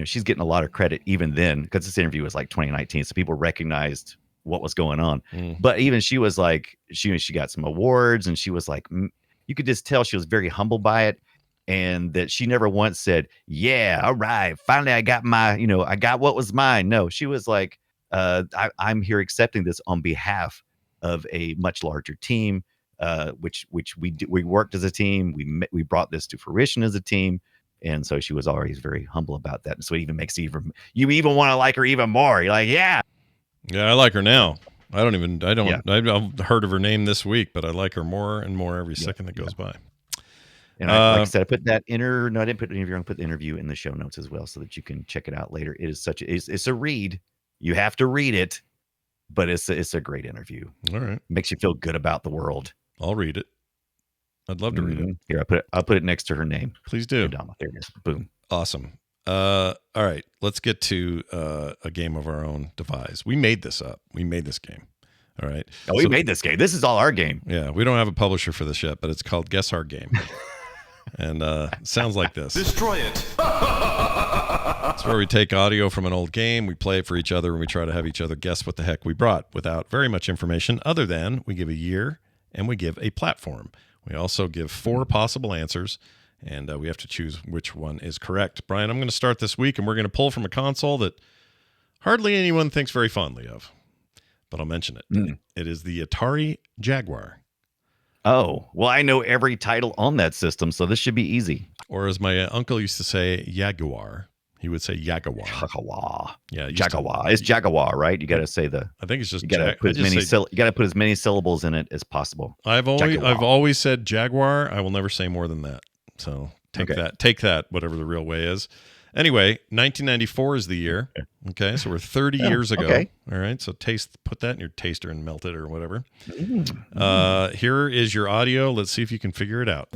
she's getting a lot of credit even then, because this interview was like 2019, so people recognized what was going on. But even she was like, she got some awards, and she was like, you could just tell she was very humbled by it, and that she never once said, "Yeah, all right, finally I got my, I got what was mine." No, she was like, I'm here accepting this on behalf of a much larger team. Which we worked as a team. We brought this to fruition as a team, and so she was always very humble about that. And so it even makes you even want to like her even more. You're like, yeah, I like her now. I've heard of her name this week, but I like her more and more every second that goes by. And like I said, I put that I didn't put the interview. I'm gonna put the interview in the show notes as well, so that you can check it out later. It is it's a read. You have to read it, but it's a great interview. All right, makes you feel good about the world. I'll read it. I'd love to read it. Here, I'll put it next to her name. Please do. There it is. Boom. Awesome. All right, let's get to a game of our own devise. We made this up. We made this game. All right. Oh, we made this game. This is all our game. Yeah, we don't have a publisher for this yet, but it's called Guess Our Game. And it sounds like this. Destroy it. It's where we take audio from an old game, we play it for each other, and we try to have each other guess what the heck we brought without very much information other than we give a year and we give a platform. We also give 4 possible answers, and we have to choose which one is correct. Brian, I'm going to start this week, and we're going to pull from a console that hardly anyone thinks very fondly of, but I'll mention it. It is the Atari Jaguar. Oh, well, I know every title on that system, so this should be easy. Or as my uncle used to say, Jaguar. He would say Jaguar. Jaguar. Yeah, Jaguar. It's Jaguar, right? You got to say I think it's just. You got to put as many syllables in it as possible. I've always said Jaguar. I will never say more than that. So take that, whatever the real way is. Anyway, 1994 is the year. Okay, so we're 30 years ago. Okay. All right, so put that in your taster and melt it or whatever. Here is your audio. Let's see if you can figure it out.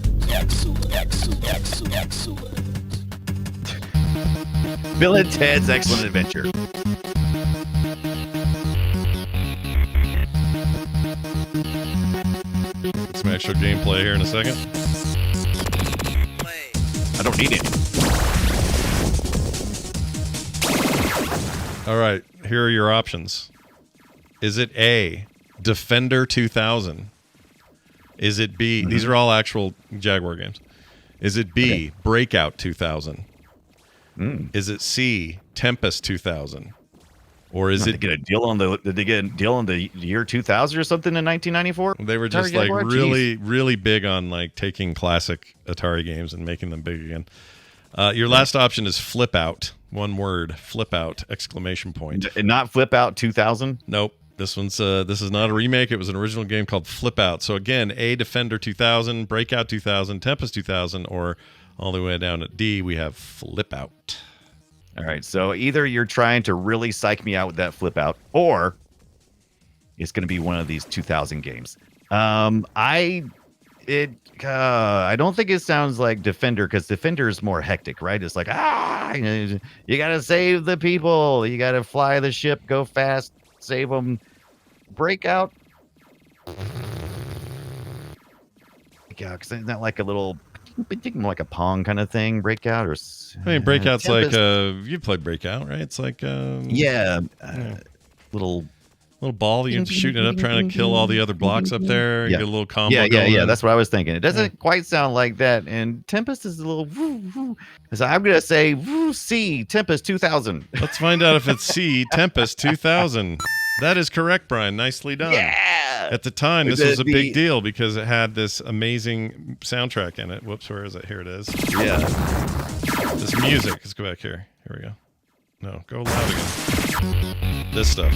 Bill and Ted's Excellent Adventure. Some extra gameplay here in a second. I don't need it. All right, here are your options. Is it A, Defender 2000? Is it B, these are all actual Jaguar games. Is it B, Breakout 2000? Is it C, Tempest 2000? Or is it... Did they get a deal on the year 2000 or something in 1994? They were just like really big on like taking classic Atari games and making them big again. Your last option is Flip Out. One word, Flip Out, exclamation point. Not Flip Out 2000? Nope. This is not a remake. It was an original game called Flip Out. So again, A, Defender 2000, Breakout 2000, Tempest 2000, or all the way down at D, we have Flip Out. All right. So either you're trying to really psych me out with that Flip Out, or it's going to be one of these 2000 games. I don't think it sounds like Defender, because Defender is more hectic, right? It's like, you got to save the people. You got to fly the ship, go fast, save them. Breakout. Yeah, because isn't that like a little, like a Pong kind of thing? Breakout, or Breakout's Tempest. Like you've played Breakout, right? It's like little ball, you're shooting it up, trying to kill all the other blocks up there. Get a little combo. Yeah. That's what I was thinking. It doesn't quite sound like that. And Tempest is a little woo, woo. So I'm gonna say C, Tempest 2000. Let's find out if it's C, Tempest 2000. That is correct, Brian. Nicely done. Yeah. At the time, this was a big deal because it had this amazing soundtrack in it. Whoops, where is it? Here it is. Yeah. This music. Let's go back here. Here we go. No, go loud again. This stuff.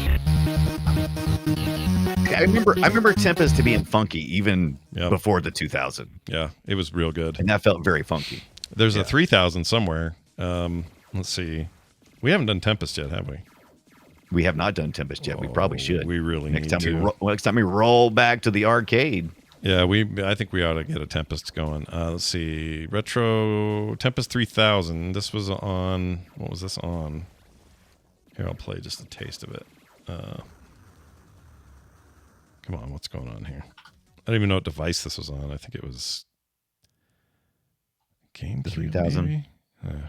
I remember Tempest to being funky even before the 2000. Yeah, it was real good. And that felt very funky. There's a 3000 somewhere. Let's see. We haven't done Tempest yet, have we? We have not done Tempest yet. We probably should. We really next need time to. Next time we roll back to the arcade. Yeah, I think we ought to get a Tempest going. Let's see. Retro Tempest 3000. This was on... What was this on? Here, I'll play just a taste of it. Come on, what's going on here? I don't even know what device this was on. I think it was... GameCube, 3000.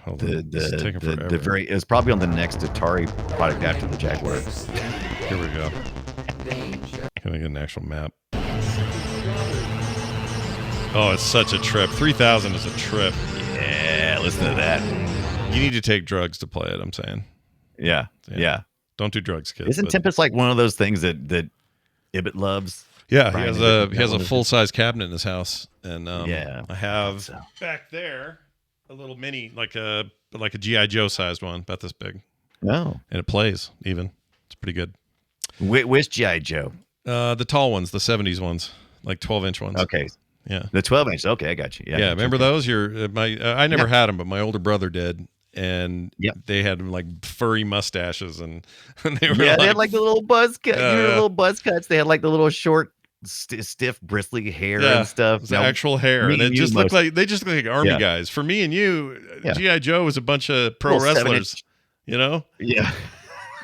Hold on. This is taking forever. It was probably on the next Atari product after the Jaguar. Here we go. Can I get an actual map? Oh, it's such a trip. 3000 is a trip. Yeah, listen to that. You need to take drugs to play it, I'm saying. Yeah. Don't do drugs, kids. Isn't Tempest like one of those things that Ibbot loves? Yeah, Brian, he has a full-size cabinet in his house. And yeah, I have back there a little mini, like a G.I. Joe sized one, about this big. Oh. And it plays even. It's pretty good. Which G.I. Joe? The tall ones, the 70s ones, like 12-inch ones. Okay. Yeah. The 12-inch. Okay, I got you. Yeah, remember those? I never had them, but my older brother did. And they had like furry mustaches, and they were they had like the little buzz cut. Little buzz cuts. They had like the little short, stiff, bristly hair and stuff. The actual hair, and it just looked like army guys. For me and you, G.I. Joe was a bunch of pro wrestlers. You know? Yeah.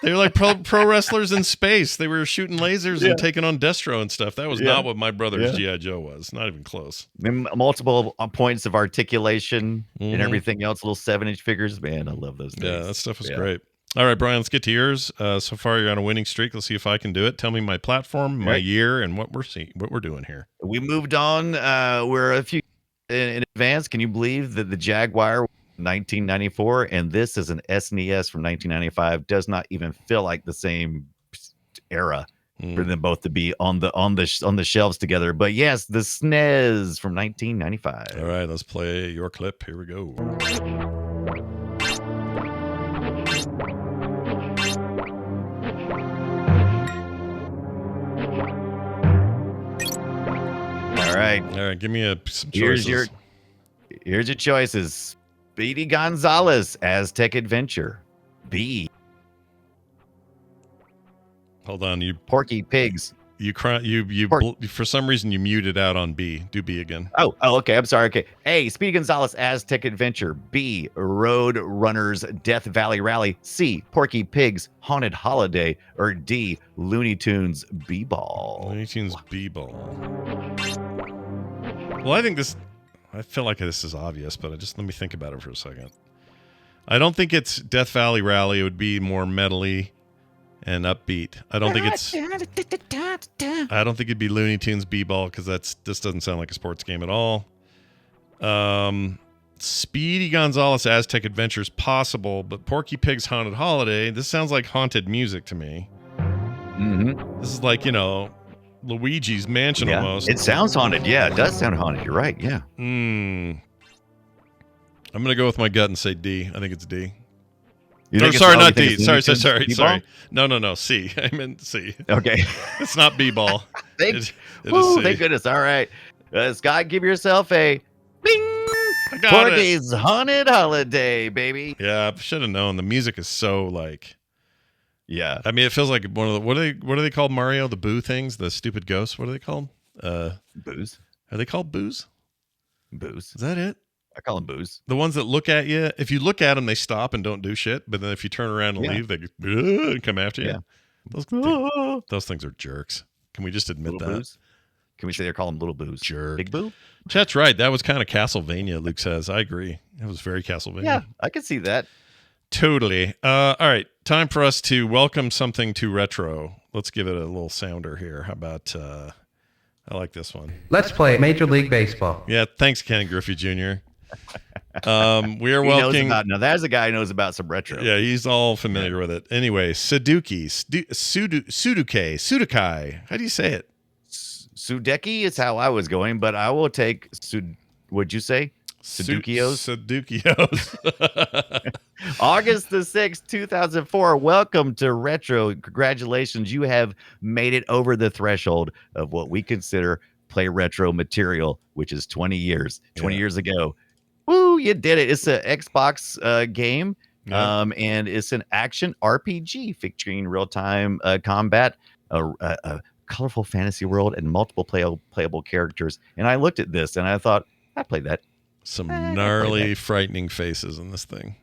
They were like pro wrestlers in space. They were shooting lasers and taking on Destro and stuff. That was not what my brother's G.I. Joe was. Not even close. Multiple points of articulation and everything else. Little 7-inch figures. Man, I love those things. Yeah, that stuff was great. All right, Brian, let's get to yours. So far, you're on a winning streak. Let's see if I can do it. Tell me my platform, my year, and what we're doing here. We moved on. We're a few in advance. Can you believe that the Jaguar 1994 and this is an SNES from 1995 does not even feel like the same era for them both to be on the shelves together. But yes, the SNES from 1995. All right, let's play your clip. Here we go. All right, give me some choices. Here's your choices. Speedy Gonzalez, Aztec Adventure. B. Hold on, you Porky Pigs. For some reason you muted out on B. Do B again. Oh, okay. I'm sorry. Okay. A. Speedy Gonzalez, Aztec Adventure. B. Road Runners, Death Valley Rally. C. Porky Pigs, Haunted Holiday. Or D. Looney Tunes B-Ball. Looney Tunes B-Ball. Well, I feel like this is obvious, but let me think about it for a second. I don't think it's Death Valley Rally. It would be more metally and upbeat. I don't think it'd be Looney Tunes B-Ball because this doesn't sound like a sports game at all. Speedy Gonzalez Aztec Adventure is possible, but Porky Pig's Haunted Holiday, this sounds like haunted music to me. Mm-hmm. This is like, Luigi's Mansion almost. It sounds haunted. Yeah, it does sound haunted. You're right. Yeah. I'm going to go with my gut and say D. I think it's D. Sorry, not D. Sorry. No. C. I meant C. Okay. It's not B-ball. Thank goodness. All right. Scott, give yourself a bing. Porky's Haunted Holiday, baby. Yeah, I should have known. The music is so like... Yeah. I mean, it feels like one of the... What are they called, Mario? The boo things? The stupid ghosts? What are they called? Boos. Are they called boos? Boos. Is that it? I call them boos. The ones that look at you, if you look at them, they stop and don't do shit. But then if you turn around and leave, they come after you. Yeah. Those things are jerks. Can we just admit little that? Boos? Can we say they're calling them little boos? Jerk. Big boo? Chet's right. That was kind of Castlevania, Luke says. I agree. It was very Castlevania. Yeah, I can see that. Totally. All right. Time for us to welcome something to retro. Let's give it a little sounder here. How about... I like this one. Let's play Major League Baseball. Yeah, thanks, Ken Griffey Jr. We are welcoming... Now, there's a guy who knows about some retro. Yeah, he's all familiar with it. Anyway, Sudokai. How do you say it? Sudeki is how I was going, but I will take what'd you say? Sudokios? August the 6th, 2004. Welcome to Retro. Congratulations. You have made it over the threshold of what we consider play retro material, which is 20 years. 20 years ago. Woo, you did it. It's an Xbox game Yeah. And it's an action RPG featuring real-time combat, a colorful fantasy world, and multiple playable characters. And I looked at this and I thought, I played that. Some I played gnarly, that. frightening faces in this thing.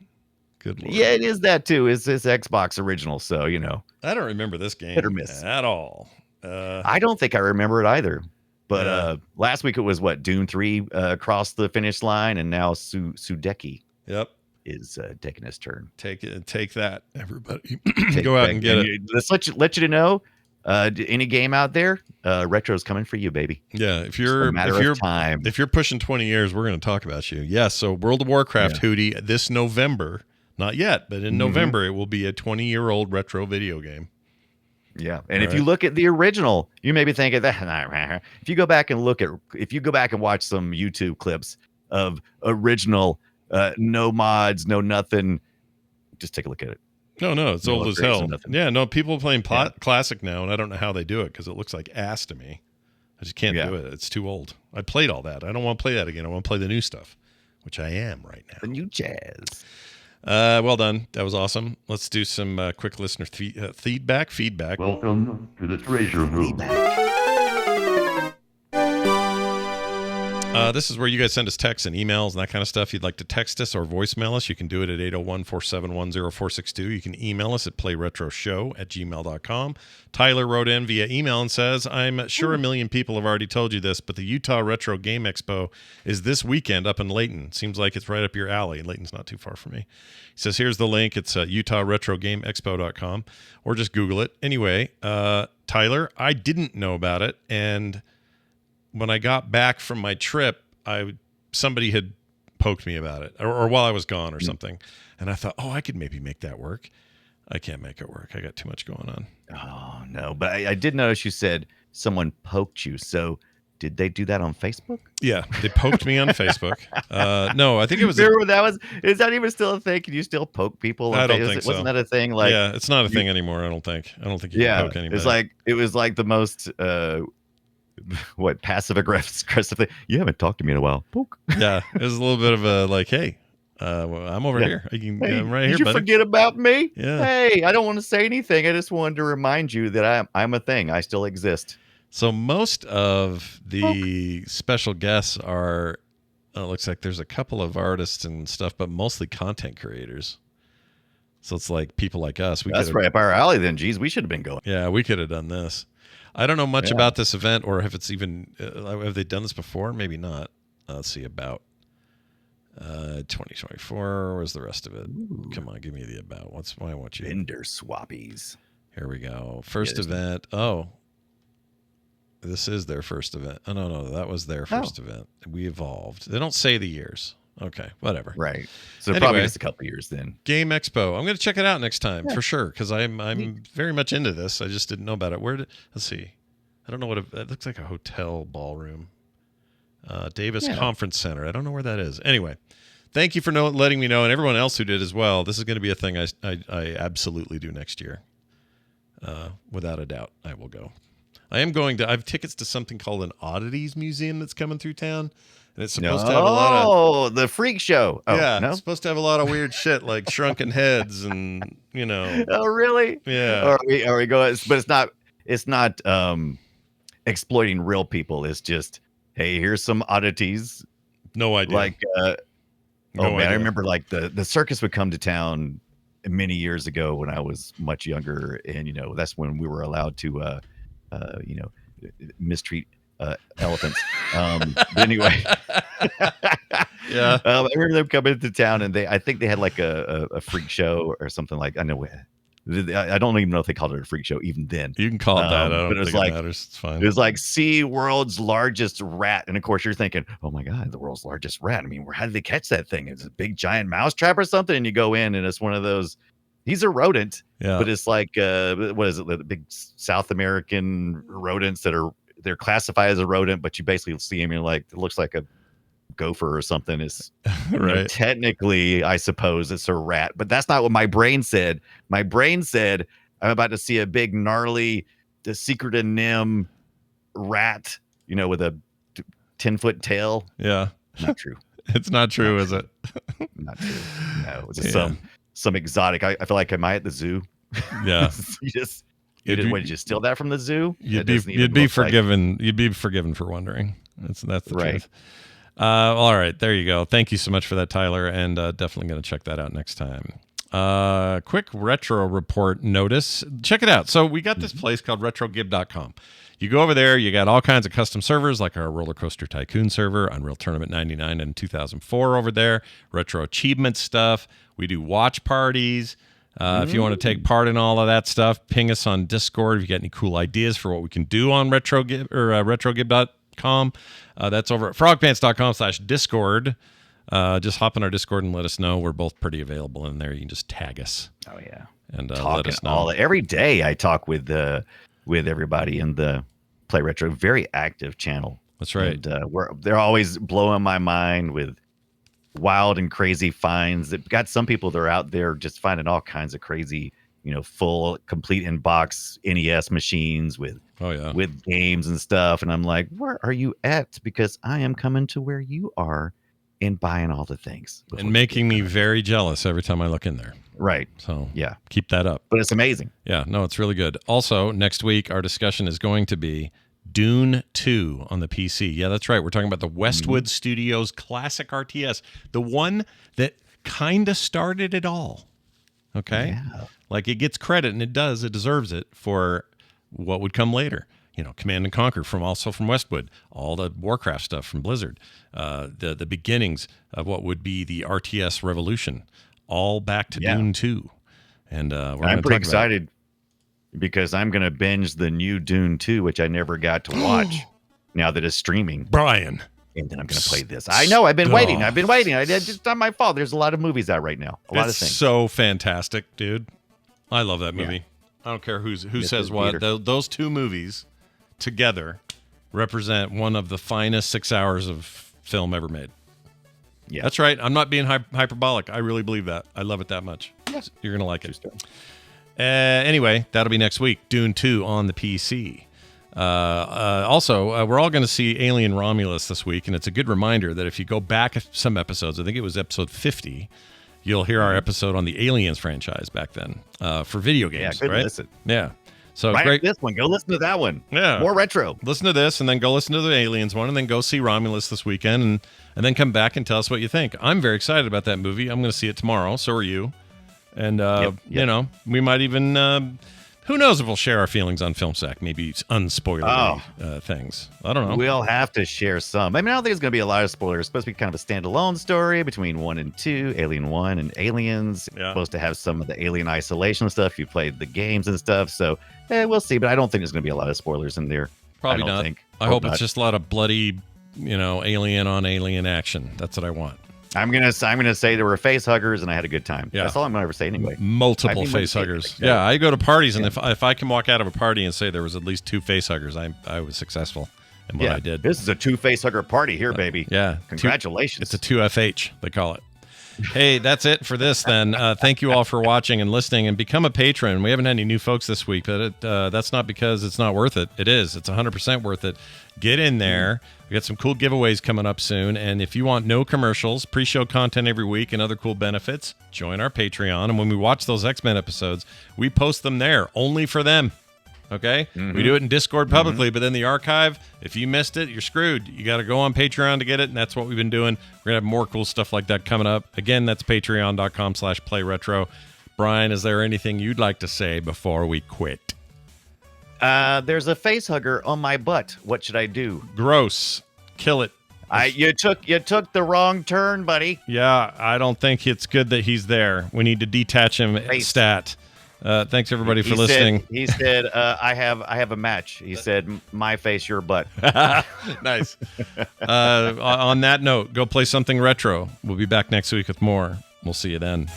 Good Lord. Yeah, it is that too. It's Xbox original, so I don't remember this game hit or miss. at all. I don't think I remember it either. But last week it was what, Dune 3 crossed the finish line, and now Sudeki Yep. is taking his turn. Take that, everybody. Go out and get it. Let's let you know. Any game out there, retro's coming for you, baby. Yeah, if It's you're a matter of time. if you're pushing 20 years, we're going to talk about you. Yes, so World of Warcraft Hootie this November, not yet, but in November it will be a 20-year-old retro video game. Yeah, and if you look at the original, you may be thinking that. If you go back and watch some YouTube clips of original, no mods, no nothing, just take a look at it. No, it's No old as upgrades, hell. nothing. Yeah, no, people are playing classic now, and I don't know how they do it because it looks like ass to me. I just can't do it. It's too old. I played all that. I don't want to play that again. I want to play the new stuff, which I am right now. The new jazz. Well done. That was awesome. Let's do some quick listener feedback. Welcome to the treasure room. This is where you guys send us texts and emails and that kind of stuff. If you'd like to text us or voicemail us, you can do it at 801-471-0462. You can email us at playretroshow@gmail.com. Tyler wrote in via email and says, I'm sure a million people have already told you this, but the Utah Retro Game Expo is this weekend up in Layton. Seems like it's right up your alley. Layton's not too far from me. He says, here's the link. It's utahretrogameexpo.com, or just Google it. Anyway, Tyler, I didn't know about it, and when I got back from my trip, somebody had poked me about it, or while I was gone or something, and I thought, I could maybe make that work. I can't make it work. I got too much going on. Oh no! But I did notice you said someone poked you. So did they do that on Facebook? Yeah, they poked me on Facebook. No, I think it was. Remember that was? Is that even still a thing? Can you still poke people? I don't think so. Wasn't that a thing? Like, yeah, it's not a thing anymore. I don't think you can poke anybody. It was like the most. Passive aggressive thing. You haven't talked to me in a while. Poke. Yeah, it was a little bit of a like, hey, I'm over here. I'm right here. Did you buddy. forget about me? Yeah. Hey, I don't want to say anything. I just wanted to remind you that I'm a thing. I still exist. So most of the special guests are. It looks like there's a couple of artists and stuff, but mostly content creators. So it's like people like us. That's right up our alley. Then, geez, we should have been going. Yeah, we could have done this. I don't know much about this event, or if it's even have they done this before? Maybe not. Let's see, about 2024. Where's the rest of it? Ooh. Come on, give me the about. Why I want you? Vendor swappies. Here we go. First event. Oh, this is their first event. Oh no, that was their first event. We evolved. They don't say the years. Okay, whatever. Right. So anyway, probably just a couple years then. Game Expo. I'm going to check it out next time for sure because I'm very much into this. I just didn't know about it. Let's see. I don't know what it looks like. A hotel ballroom. Davis Conference Center. I don't know where that is. Anyway, thank you for letting me know, and everyone else who did as well. This is going to be a thing I absolutely do next year. Without a doubt, I will go. I have tickets to something called an Oddities Museum that's coming through town. And it's supposed to have a lot of the freak show. Oh, yeah, it's supposed to have a lot of weird shit like shrunken heads and Oh, really? Yeah. Are we going? But it's not exploiting real people. It's just, hey, here's some oddities. No idea. Like, I remember like the circus would come to town many years ago when I was much younger, and that's when we were allowed to mistreat elephants. But anyway, yeah. I remember them coming to town, and I think they had like a freak show or something like. I don't even know if they called it a freak show even then. You can call it that. I don't think it matters. It's fine. It was like see world's largest rat, and of course you're thinking, oh my god, the world's largest rat. I mean, how did they catch that thing? It's a big giant mousetrap or something, and you go in, and it's one of those. He's a rodent, but it's like what is it? The big South American rodents they're classified as a rodent, but you basically see him and you're like, it looks like a gopher or something. It's right. Technically, I suppose it's a rat, but that's not what my brain said. My brain said I'm about to see a big gnarly, the secret of Nim rat, with a 10-foot tail. Yeah. Not true. It's not true, is it? Not true. No, it's just some some exotic. I feel like am I at the zoo? Yeah. What did you steal that from the zoo? You'd be forgiven. You'd be forgiven for wondering. That's the Right. truth. All right, there you go. Thank you so much for that, Tyler, and definitely going to check that out next time. Quick retro report notice. Check it out. So we got this place called RetroGib.com. You go over there, you got all kinds of custom servers like our Roller Coaster Tycoon server, Unreal Tournament 99 and 2004 over there, retro achievement stuff. We do watch parties. If you want to take part in all of that stuff, ping us on Discord if you got any cool ideas for what we can do on RetroGib or RetroGib.com. That's over at frogpants.com/Discord. Just hop in our Discord and let us know. We're both pretty available in there. You can just tag us. Oh yeah, and let us know. Every day I talk with everybody in the Play Retro. Very active channel. That's right. And they're always blowing my mind with wild and crazy finds. They've got some people that are out there just finding all kinds of crazy, full complete in-box NES machines with games and stuff. And I'm like, where are you at? Because I am coming to where you are and buying all the things. And making me very jealous every time I look in there. Right. So yeah, keep that up. But it's amazing. Yeah, no, it's really good. Also, next week, our discussion is going to be Dune 2 on the PC. Yeah, that's right. We're talking about the Westwood Studios classic RTS, the one that kind of started it all. Okay? Yeah. Like, it gets credit, and it deserves it for what would come later. Command and Conquer from Westwood, all the Warcraft stuff from Blizzard, the beginnings of what would be the RTS revolution, all back to Dune 2. And I'm pretty excited because I'm going to binge the new Dune 2, which I never got to watch now that it's streaming. Brian. And then I'm going to play this. I know. I've been waiting. It's just not my fault. There's a lot of movies out right now. A lot of things. It's so fantastic, dude. I love that movie. Yeah. I don't care who says what. Those two movies together represent one of the finest 6 hours of film ever made. Yeah, that's right. I'm not being hyperbolic. I really believe that. I love it that much. Yes, you're going to like it. Anyway, that'll be next week. Dune 2 on the PC. Also, we're all going to see Alien Romulus this week, and it's a good reminder that if you go back some episodes, I think it was episode 50, you'll hear our episode on the Aliens franchise back then for video games. Yeah, good right? Listen. Yeah. So great. This one, go listen to that one. Yeah, more retro. Listen to this, and then go listen to the Aliens one, and then go see Romulus this weekend, and then come back and tell us what you think. I'm very excited about that movie. I'm going to see it tomorrow. So are you. And we might even. Who knows if we'll share our feelings on FilmSack? Maybe unspoilery things. I don't know. We'll have to share some. I mean, I don't think it's going to be a lot of spoilers. It's supposed to be kind of a standalone story between 1 and 2, Alien 1 and Aliens. Yeah. Supposed to have some of the Alien Isolation stuff. You played the games and stuff. So we'll see. But I don't think there's going to be a lot of spoilers in there. Probably not. I hope it's just a lot of bloody, alien on alien action. That's what I want. I'm gonna say there were face huggers and I had a good time. Yeah. That's all I'm gonna ever say anyway. Multiple face huggers. Yeah, I go to parties and if I can walk out of a party and say there was at least 2 face huggers, I was successful in what I did. This is a 2 face hugger party here, baby. Yeah. Congratulations. It's a 2FH, they call it. Hey, that's it for this then. Thank you all for watching and listening, and become a patron. We haven't had any new folks this week, but that's not because it's not worth it. It is. It's 100% worth it. Get in there. We got some cool giveaways coming up soon, and if you want no commercials, pre-show content every week, and other cool benefits, join our Patreon. And when we watch those X-Men episodes, we post them there only for them. Okay? We do it in Discord publicly, but then the archive, if you missed it, you're screwed. You got to go on Patreon to get it, and that's what we've been doing. We're going to have more cool stuff like that coming up. Again, that's patreon.com/playretro. Brian, is there anything you'd like to say before we quit? There's a face hugger on my butt. What should I do? Gross. Kill it. You took the wrong turn, buddy. Yeah, I don't think it's good that he's there. We need to detach him. Stat. Thanks everybody for listening. He said, I have a match. He said, my face, your butt. Nice. On that note, go play something retro. We'll be back next week with more. We'll see you then.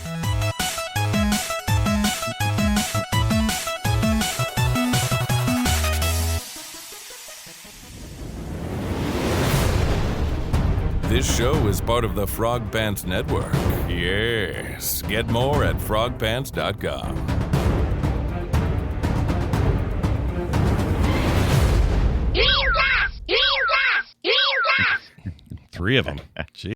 This show is part of the Frog Pants Network. Yes. Get more at frogpants.com. 3 of them. Jeez.